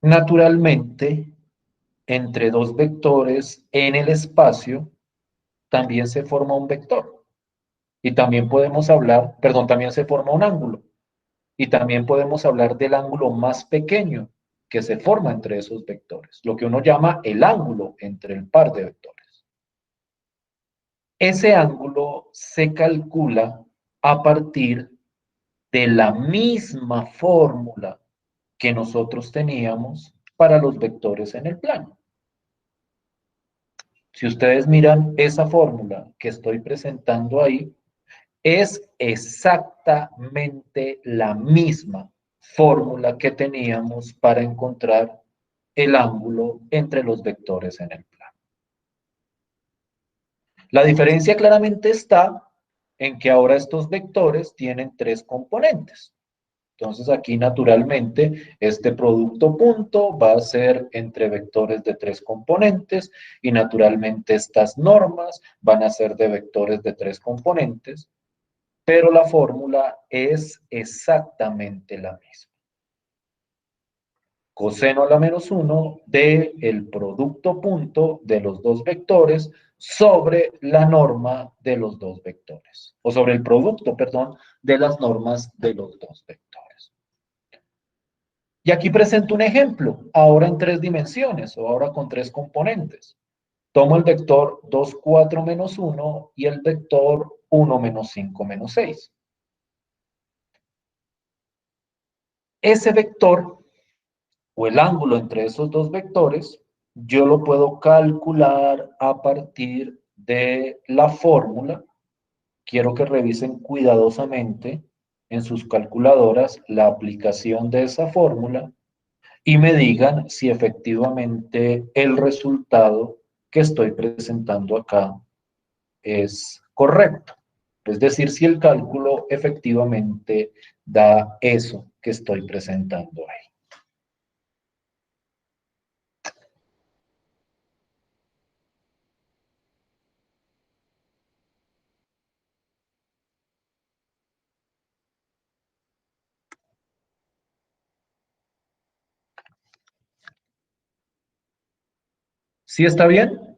Naturalmente, entre dos vectores en el espacio, también se forma un vector. Y también podemos hablar, perdón, también se forma un ángulo. Y también podemos hablar del ángulo más pequeño que se forma entre esos vectores, lo que uno llama el ángulo entre el par de vectores. Ese ángulo se calcula a partir de la misma fórmula que nosotros teníamos para los vectores en el plano. Si ustedes miran esa fórmula que estoy presentando ahí, es exactamente la misma fórmula que teníamos para encontrar el ángulo entre los vectores en el plano. La diferencia claramente está en que ahora estos vectores tienen tres componentes. Entonces aquí naturalmente este producto punto va a ser entre vectores de tres componentes y naturalmente estas normas van a ser de vectores de tres componentes, pero la fórmula es exactamente la misma. Coseno a la menos 1 de el producto punto de los dos vectores sobre la norma de los dos vectores, o sobre el producto, perdón, de las normas de los dos vectores. Y aquí presento un ejemplo, ahora en tres dimensiones, o ahora con tres componentes. Tomo el vector 2, 4, menos 1 y el vector 1, menos 5, menos 6. Ese vector, o el ángulo entre esos dos vectores, yo lo puedo calcular a partir de la fórmula. Quiero que revisen cuidadosamente en sus calculadoras la aplicación de esa fórmula y me digan si efectivamente el resultado que estoy presentando acá es correcto. Es decir, si el cálculo efectivamente da eso que estoy presentando ahí. ¿Sí está bien?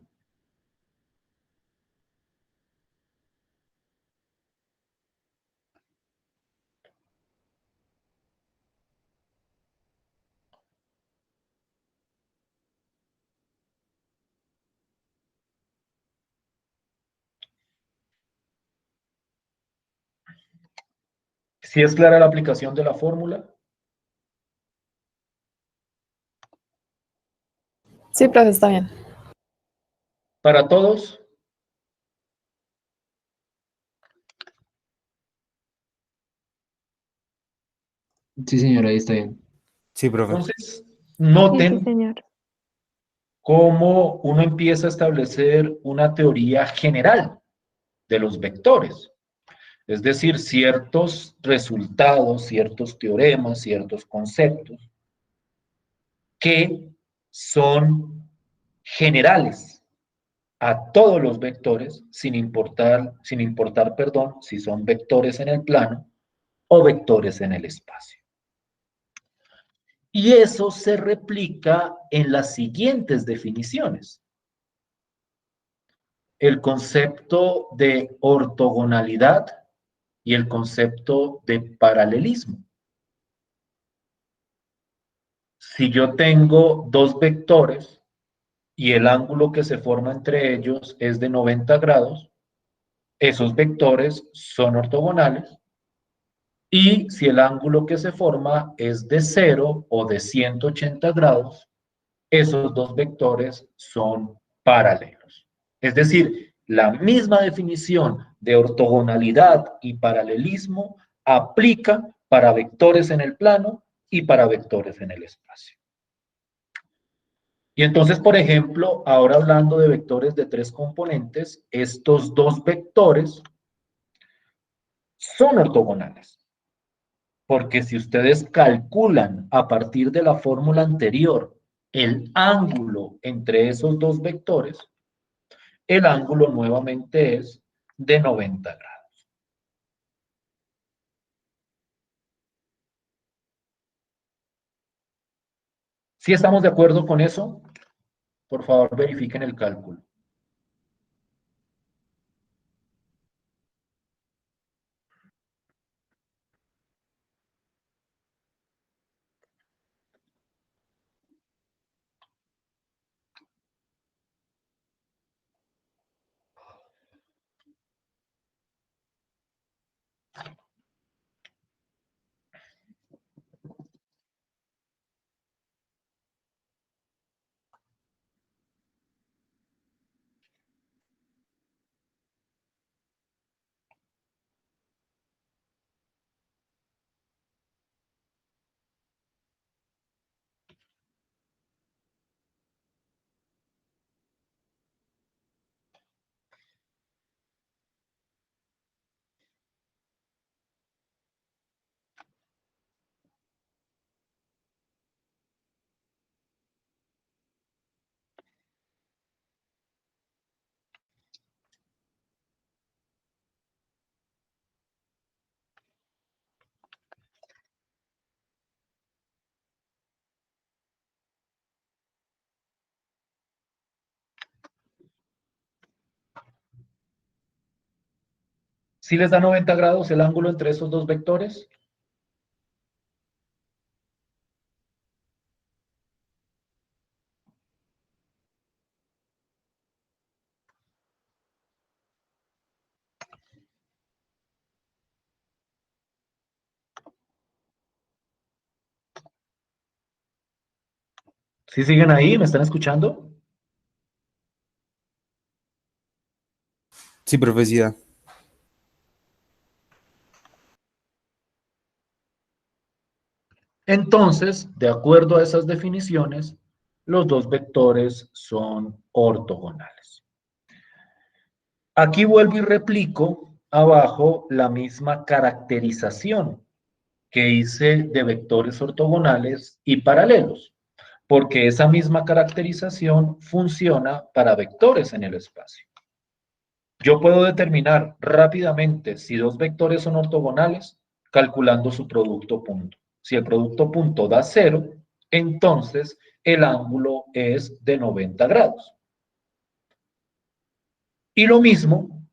¿Sí es clara la aplicación de la fórmula? Sí, profe, está bien. ¿Para todos? Sí, señor, ahí está bien. Sí, profe. Entonces, Sí, sí, noten señor. cómo uno empieza a establecer una teoría general de los vectores. Es decir, ciertos resultados, ciertos teoremas, ciertos conceptos que son generales a todos los vectores, sin importar, perdón, si son vectores en el plano o vectores en el espacio. Y eso se replica en las siguientes definiciones. El concepto de ortogonalidad y el concepto de paralelismo. Si yo tengo dos vectores y el ángulo que se forma entre ellos es de 90 grados, esos vectores son ortogonales. Y si el ángulo que se forma es de 0 o de 180 grados, esos dos vectores son paralelos. Es decir, la misma definición de ortogonalidad y paralelismo aplica para vectores en el plano y para vectores en el espacio. Y entonces, por ejemplo, ahora hablando de vectores de tres componentes, estos dos vectores son ortogonales. Porque si ustedes calculan a partir de la fórmula anterior el ángulo entre esos dos vectores, el ángulo nuevamente es de 90 grados. ¿Sí estamos de acuerdo con eso? Por favor, verifiquen el cálculo. ¿Sí les da 90 grados el ángulo entre esos dos vectores? ¿Sí siguen ahí? ¿Me están escuchando? Sí, profecía. Entonces, de acuerdo a esas definiciones, los dos vectores son ortogonales. Aquí vuelvo y replico abajo la misma caracterización que hice de vectores ortogonales y paralelos, porque esa misma caracterización funciona para vectores en el espacio. Yo puedo determinar rápidamente si dos vectores son ortogonales calculando su producto punto. Si el producto punto da 0, entonces el ángulo es de 90 grados. Y lo mismo,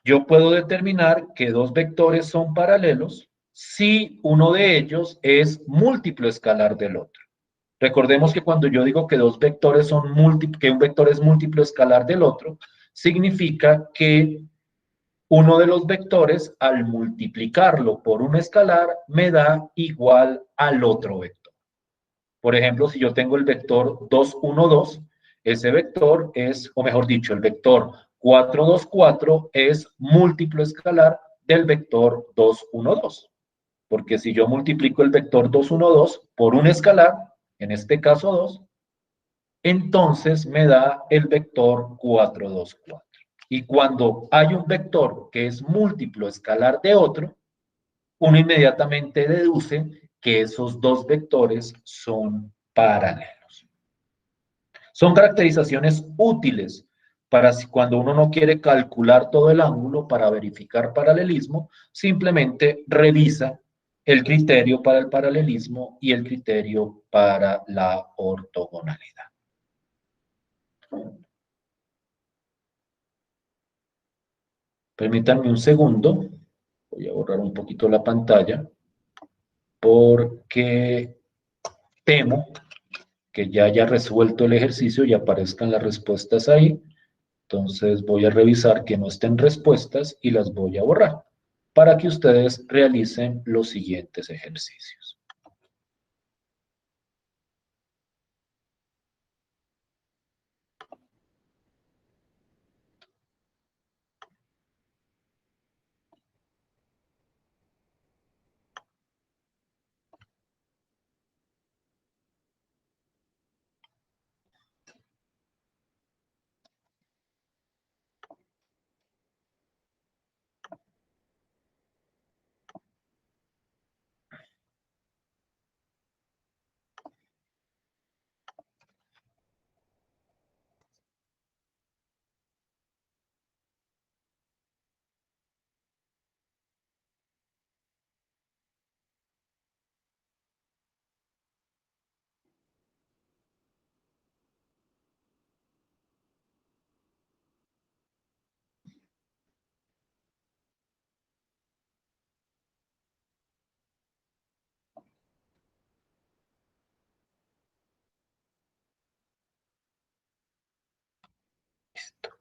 yo puedo determinar que dos vectores son paralelos si uno de ellos es múltiplo escalar del otro. Recordemos que cuando yo digo que dos vectores son que un vector es múltiplo escalar del otro, significa que uno de los vectores, al multiplicarlo por un escalar, me da igual al otro vector. Por ejemplo, si yo tengo el vector 2, 1, 2, ese vector es, o mejor dicho, el vector 4, 2, 4 es múltiplo escalar del vector 2, 1, 2. porque si yo multiplico el vector 2, 1, 2 por un escalar, en este caso 2, entonces me da el vector 4, 2, 4. Y cuando hay un vector que es múltiplo escalar de otro, uno inmediatamente deduce que esos dos vectores son paralelos. Son caracterizaciones útiles para cuando uno no quiere calcular todo el ángulo para verificar paralelismo, simplemente revisa el criterio para el paralelismo y el criterio para la ortogonalidad. Permítanme un segundo, voy a borrar un poquito la pantalla, porque temo que ya haya resuelto el ejercicio y aparezcan las respuestas ahí. Entonces voy a revisar que no estén respuestas y las voy a borrar para que ustedes realicen los siguientes ejercicios.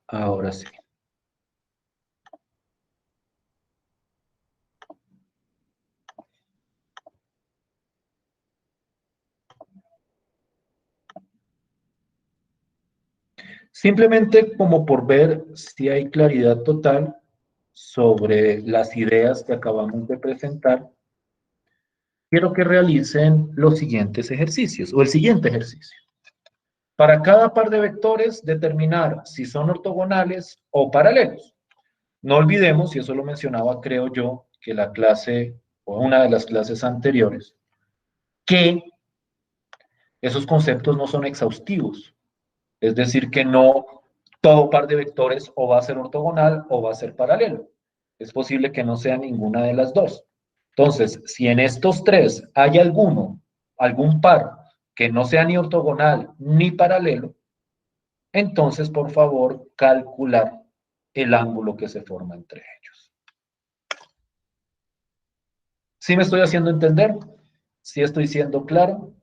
Ahora sí. Simplemente como por ver si hay claridad total sobre las ideas que acabamos de presentar, quiero que realicen los siguientes ejercicios o el siguiente ejercicio. Para cada par de vectores, determinar si son ortogonales o paralelos. No olvidemos, y eso lo mencionaba, creo yo, que la clase o una de las clases anteriores, que esos conceptos no son exhaustivos. Es decir, que no todo par de vectores o va a ser ortogonal o va a ser paralelo. Es posible que no sea ninguna de las dos. Entonces, si en estos tres hay algún par que no sea ni ortogonal ni paralelo, entonces, por favor, calcular el ángulo que se forma entre ellos. ¿Sí me estoy haciendo entender? ¿Sí estoy siendo claro?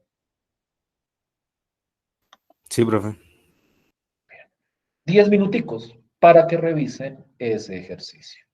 Sí, profe. 10 minuticos para que revisen ese ejercicio.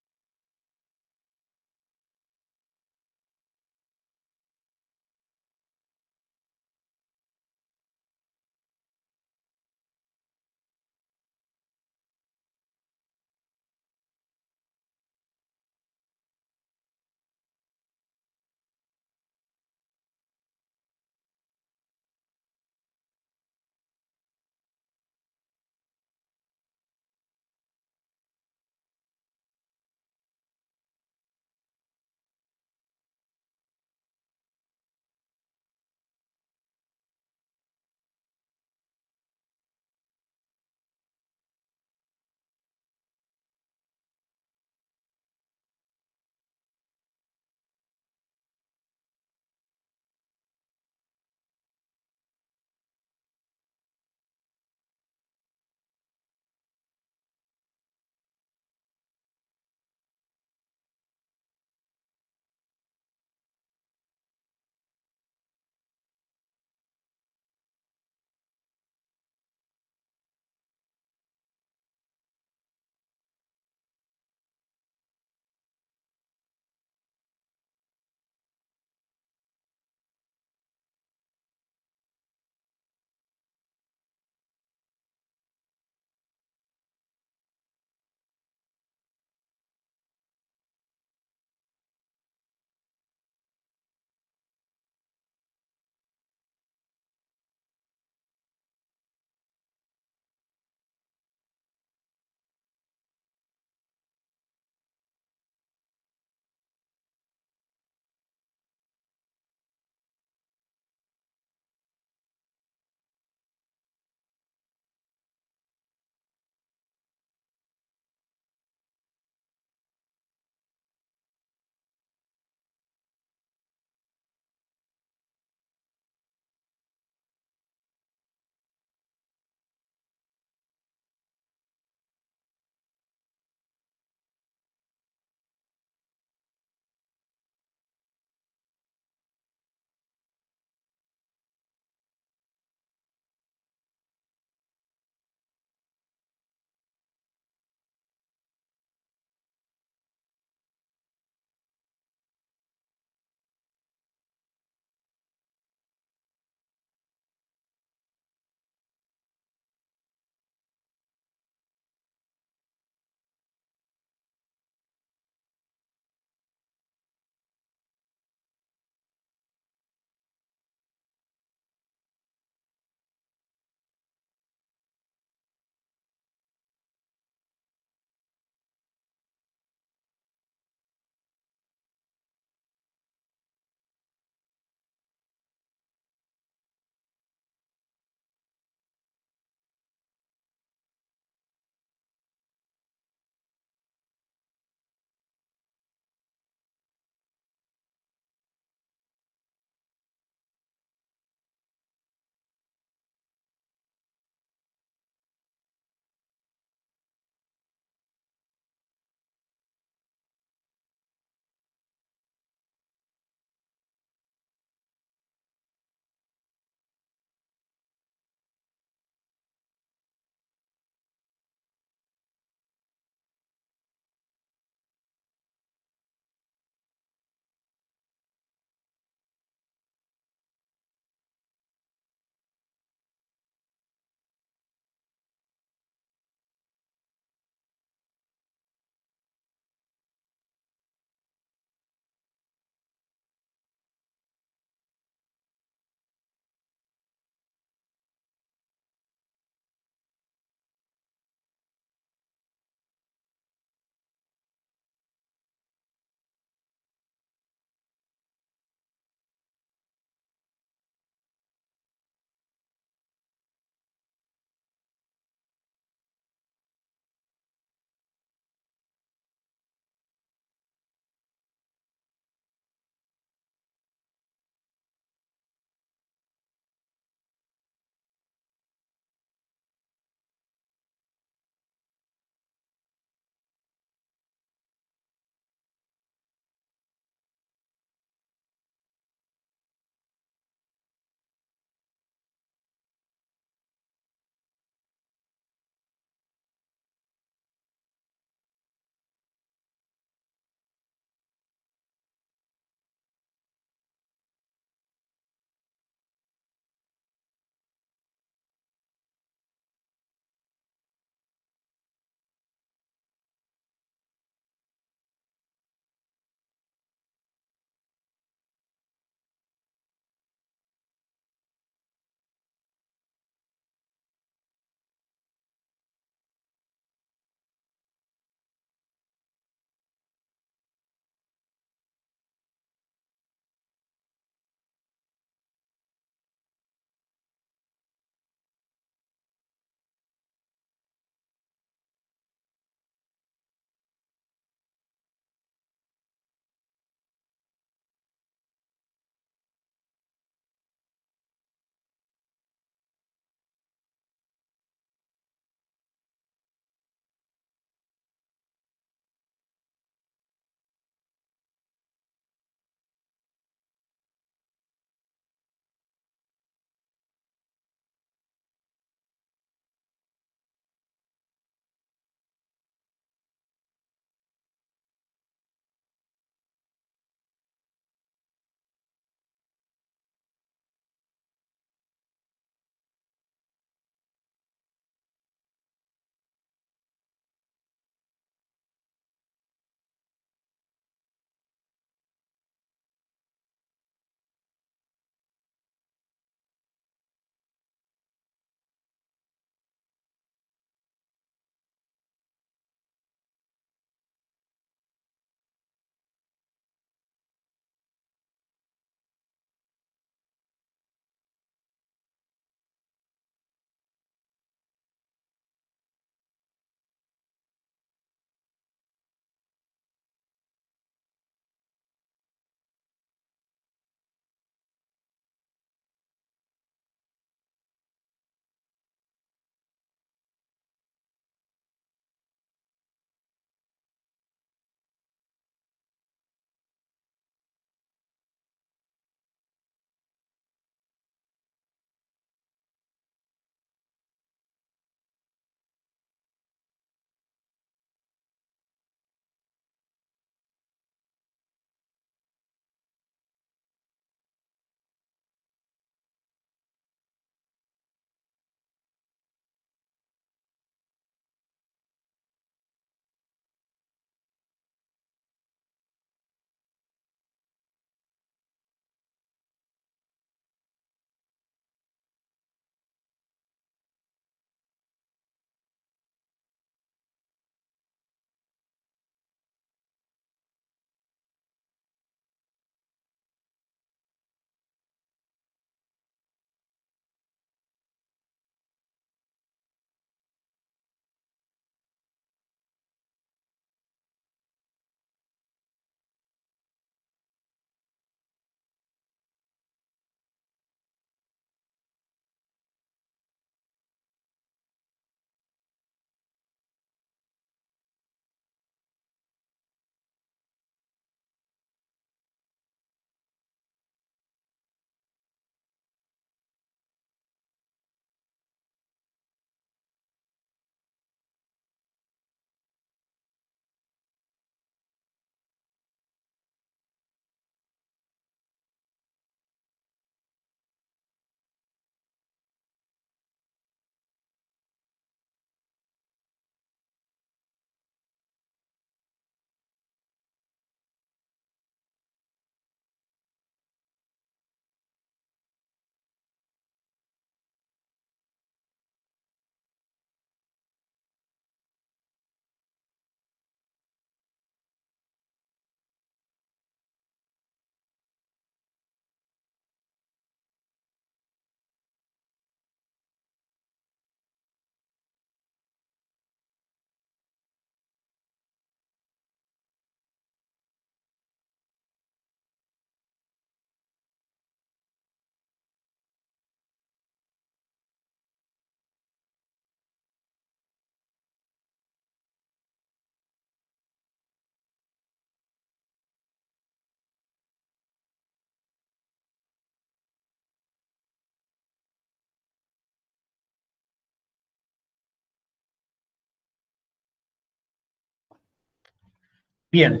Bien,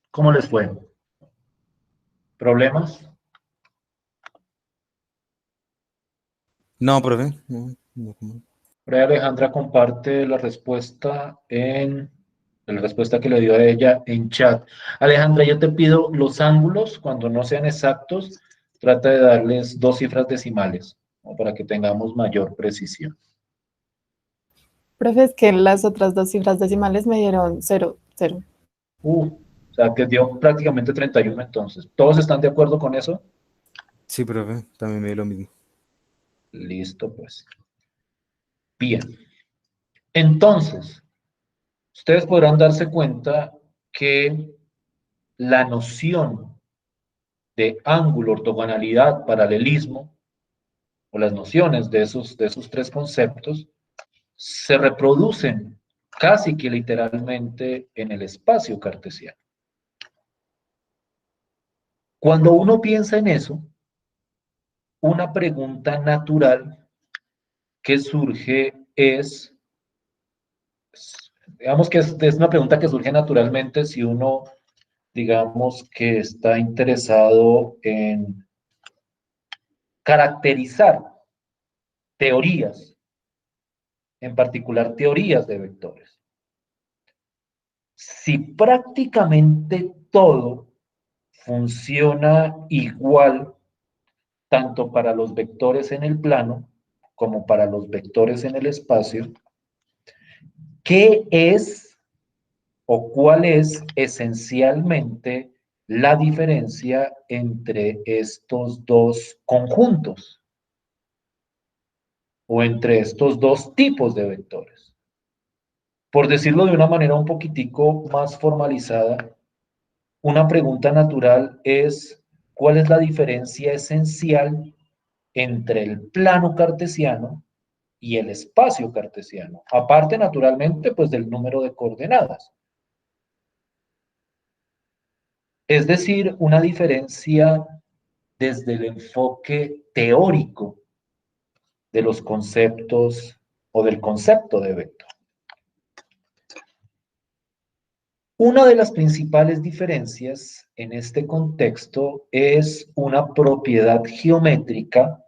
¿cómo les fue? ¿Problemas? No, profe. No, no, ¿cómo? Por ahí Alejandra comparte la respuesta que le dio a ella en chat. Alejandra, yo te pido los ángulos, cuando no sean exactos, trata de darles 2 cifras decimales, ¿no? Para que tengamos mayor precisión. Profe, es que las otras dos cifras decimales me dieron 0, 0. O sea, que dio prácticamente 31 entonces. ¿Todos están de acuerdo con eso? Sí, profe, también me dio lo mismo. Listo, pues. Bien. Entonces, ustedes podrán darse cuenta que la noción de ángulo, ortogonalidad, paralelismo, o las nociones de esos 3 conceptos, se reproducen casi que literalmente en el espacio cartesiano. Cuando uno piensa en eso, una pregunta natural que surge digamos que es una pregunta que surge naturalmente si uno, digamos, que está interesado en caracterizar teorías, en particular teorías de vectores. Si prácticamente todo funciona igual, tanto para los vectores en el plano como para los vectores en el espacio, ¿qué es o cuál es esencialmente la diferencia entre estos dos conjuntos o entre estos dos tipos de vectores? Por decirlo de una manera un poquitico más formalizada, una pregunta natural es: ¿cuál es la diferencia esencial entre el plano cartesiano y el espacio cartesiano? Aparte, naturalmente, pues del número de coordenadas. Es decir, una diferencia desde el enfoque teórico de los conceptos o del concepto de vector. Una de las principales diferencias en este contexto es una propiedad geométrica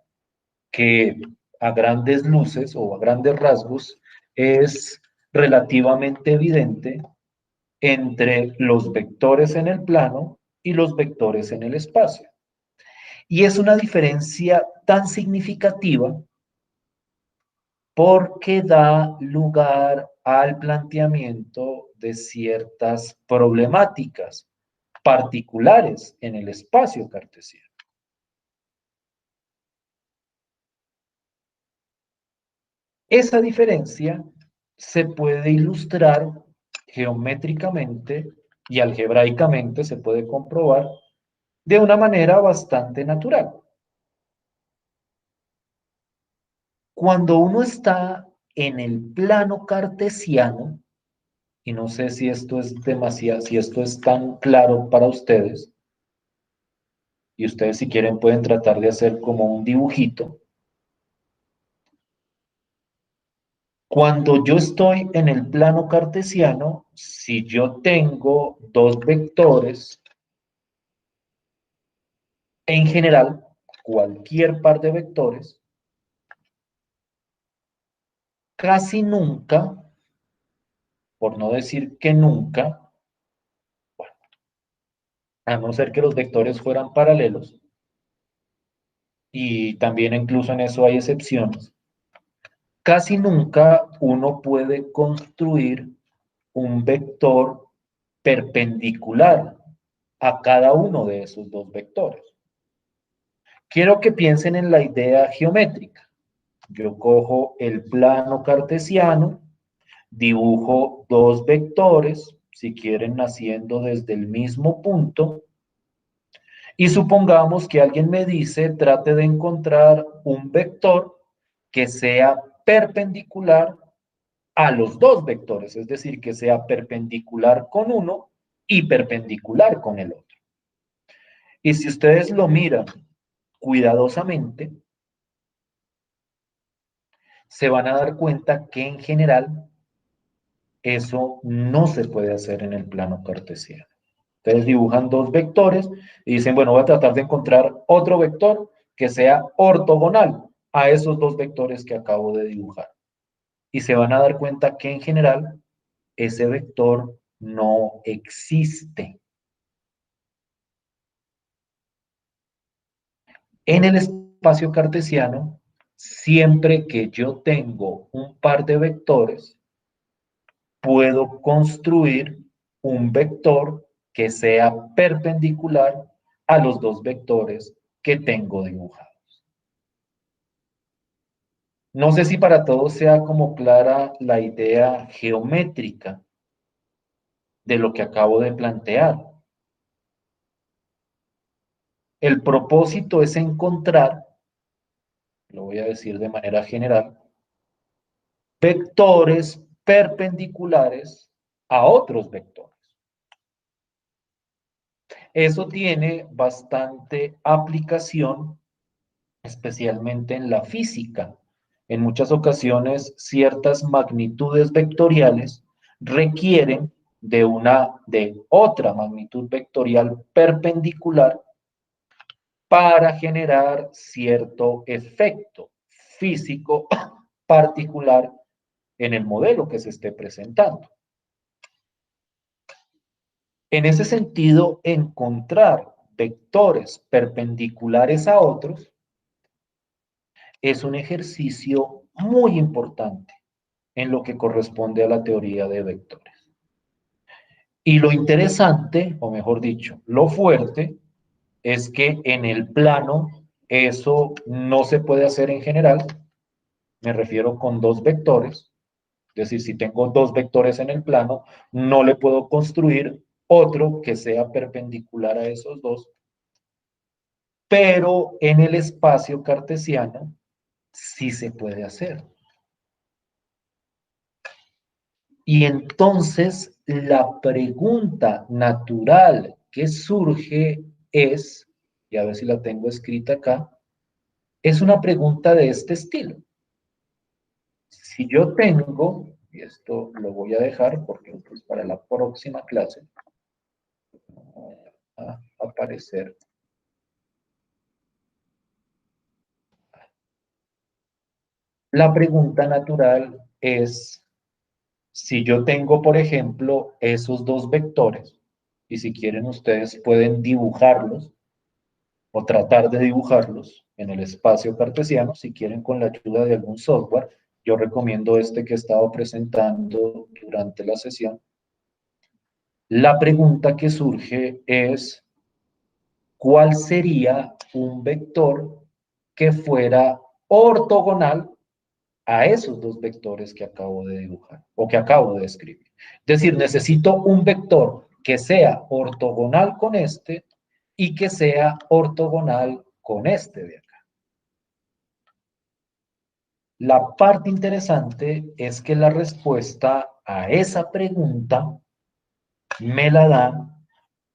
que a grandes luces o a grandes rasgos es relativamente evidente entre los vectores en el plano y los vectores en el espacio. Y es una diferencia tan significativa porque da lugar al planteamiento de ciertas problemáticas particulares en el espacio cartesiano. Esa diferencia se puede ilustrar geométricamente y algebraicamente, se puede comprobar de una manera bastante natural. Cuando uno está en el plano cartesiano, y no sé si esto es demasiado, si esto es tan claro para ustedes, y ustedes si quieren pueden tratar de hacer como un dibujito. Cuando yo estoy en el plano cartesiano, si yo tengo dos vectores, en general, cualquier par de vectores, casi nunca, por no decir que nunca, bueno, a no ser que los vectores fueran paralelos, y también incluso en eso hay excepciones, casi nunca uno puede construir un vector perpendicular a cada uno de esos dos vectores. Quiero que piensen en la idea geométrica. Yo cojo el plano cartesiano, dibujo dos vectores, si quieren naciendo desde el mismo punto, y supongamos que alguien me dice, trate de encontrar un vector que sea perpendicular a los dos vectores, es decir, que sea perpendicular con uno y perpendicular con el otro. Y si ustedes lo miran cuidadosamente, se van a dar cuenta que en general Eso no se puede hacer en el plano cartesiano. Ustedes dibujan dos vectores y dicen, bueno, voy a tratar de encontrar otro vector que sea ortogonal a esos dos vectores que acabo de dibujar. Y se van a dar cuenta que en general ese vector no existe. En el espacio cartesiano, siempre que yo tengo un par de vectores, puedo construir un vector que sea perpendicular a los dos vectores que tengo dibujados. No sé si para todos sea como clara la idea geométrica de lo que acabo de plantear. El propósito es encontrar, lo voy a decir de manera general, vectores perpendiculares a otros vectores. Eso tiene bastante aplicación, especialmente en la física. En muchas ocasiones, ciertas magnitudes vectoriales requieren de otra magnitud vectorial perpendicular para generar cierto efecto físico particular en el modelo que se esté presentando. En ese sentido, encontrar vectores perpendiculares a otros es un ejercicio muy importante en lo que corresponde a la teoría de vectores. Y lo interesante, o mejor dicho, lo fuerte, es que en el plano eso no se puede hacer en general. Me refiero con dos vectores. Es decir, si tengo dos vectores en el plano, no le puedo construir otro que sea perpendicular a esos dos. Pero en el espacio cartesiano sí se puede hacer. Y entonces la pregunta natural que surge es, y a ver si la tengo escrita acá, es una pregunta de este estilo. Si yo tengo, y esto lo voy a dejar porque es para la próxima clase, va a aparecer. La pregunta natural es, si yo tengo, por ejemplo, esos dos vectores, y si quieren ustedes pueden dibujarlos, o tratar de dibujarlos en el espacio cartesiano, si quieren con la ayuda de algún software. Yo recomiendo este que he estado presentando durante la sesión. La pregunta que surge es, ¿cuál sería un vector que fuera ortogonal a esos dos vectores que acabo de dibujar o que acabo de escribir? Es decir, necesito un vector que sea ortogonal con este y que sea ortogonal con este de acá. La parte interesante es que la respuesta a esa pregunta me la da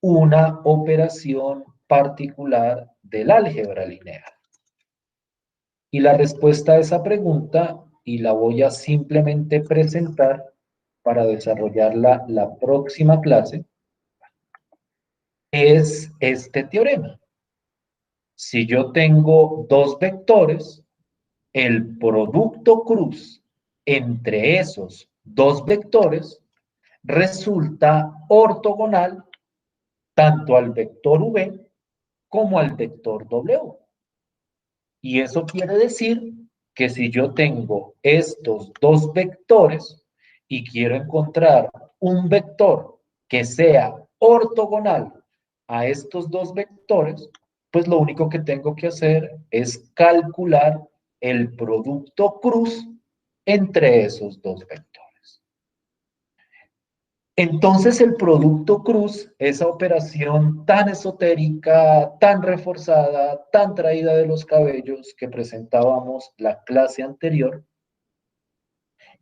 una operación particular del álgebra lineal. Y la respuesta a esa pregunta, y la voy a simplemente presentar para desarrollarla la próxima clase, es este teorema. Si yo tengo dos vectores, el producto cruz entre esos dos vectores resulta ortogonal tanto al vector v como al vector w. Y eso quiere decir que si yo tengo estos dos vectores y quiero encontrar un vector que sea ortogonal a estos dos vectores, pues lo único que tengo que hacer es calcular el producto cruz entre esos dos vectores. Entonces el producto cruz, esa operación tan esotérica, tan reforzada, tan traída de los cabellos que presentábamos la clase anterior,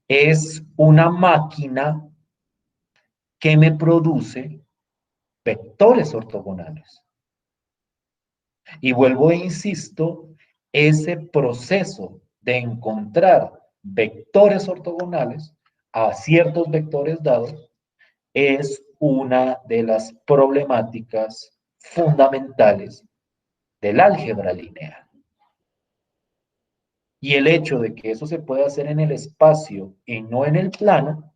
es una máquina que me produce vectores ortogonales. Y vuelvo e insisto, ese proceso de encontrar vectores ortogonales a ciertos vectores dados es una de las problemáticas fundamentales del álgebra lineal. Y el hecho de que eso se pueda hacer en el espacio y no en el plano,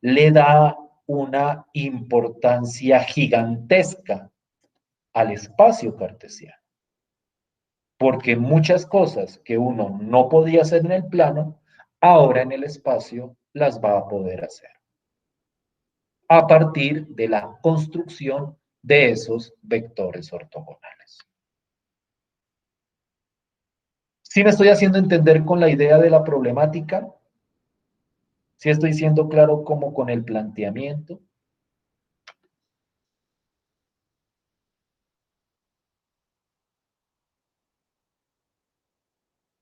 le da una importancia gigantesca al espacio cartesiano. Porque muchas cosas que uno no podía hacer en el plano, ahora en el espacio las va a poder hacer. A partir de la construcción de esos vectores ortogonales. ¿Sí me estoy haciendo entender con la idea de la problemática? ¿Sí estoy siendo claro como con el planteamiento?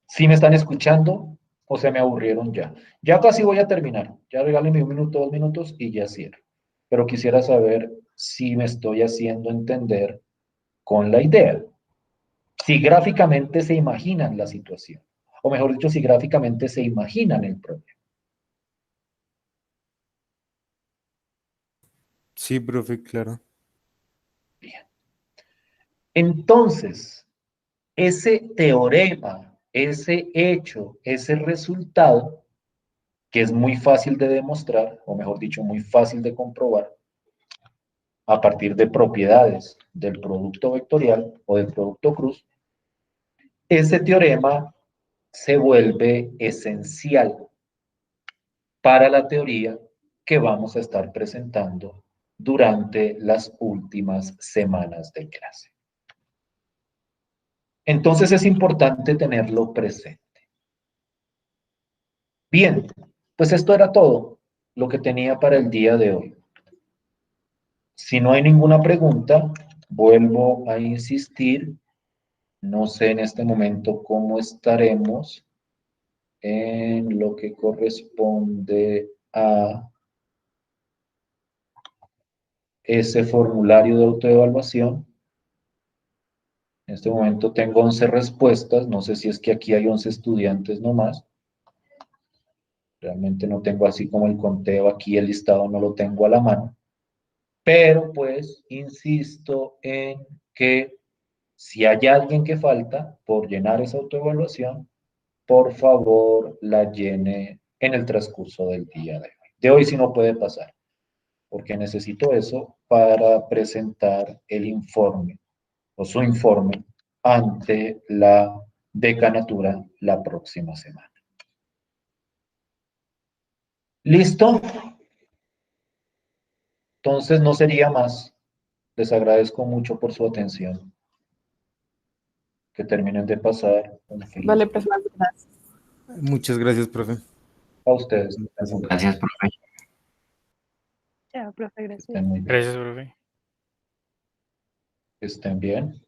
¿Sí me están escuchando o se me aburrieron ya? Ya casi voy a terminar. Ya regálenme 1 minuto, 2 minutos y ya cierro. Pero quisiera saber si me estoy haciendo entender con la idea. Si gráficamente se imaginan la situación. O mejor dicho, si gráficamente se imaginan el problema. Sí, profe, claro. Bien. Entonces, ese teorema, ese hecho, ese resultado, que es muy fácil de demostrar, o mejor dicho, muy fácil de comprobar, a partir de propiedades del producto vectorial o del producto cruz, ese teorema se vuelve esencial para la teoría que vamos a estar presentando durante las últimas semanas de clase. Entonces es importante tenerlo presente. Bien, pues esto era todo lo que tenía para el día de hoy. Si no hay ninguna pregunta, vuelvo a insistir. No sé en este momento cómo estaremos en lo que corresponde a ese formulario de autoevaluación. En este momento tengo 11 respuestas. No sé si es que aquí hay 11 estudiantes nomás. Realmente no tengo así como el conteo aquí, el listado no lo tengo a la mano. Pero pues insisto en que si hay alguien que falta por llenar esa autoevaluación, por favor la llene en el transcurso del día de hoy. De hoy sí no puede pasar, porque necesito eso para presentar el informe o su informe ante la decanatura la próxima semana. ¿Listo? Entonces no sería más. Les agradezco mucho por su atención. Que terminen de pasar un feliz Vale, día. pues, gracias. Muchas gracias, profe. A ustedes. Gracias, profe. Chao, profe, Que gracias. estén muy bien. Gracias, profe. Que estén bien.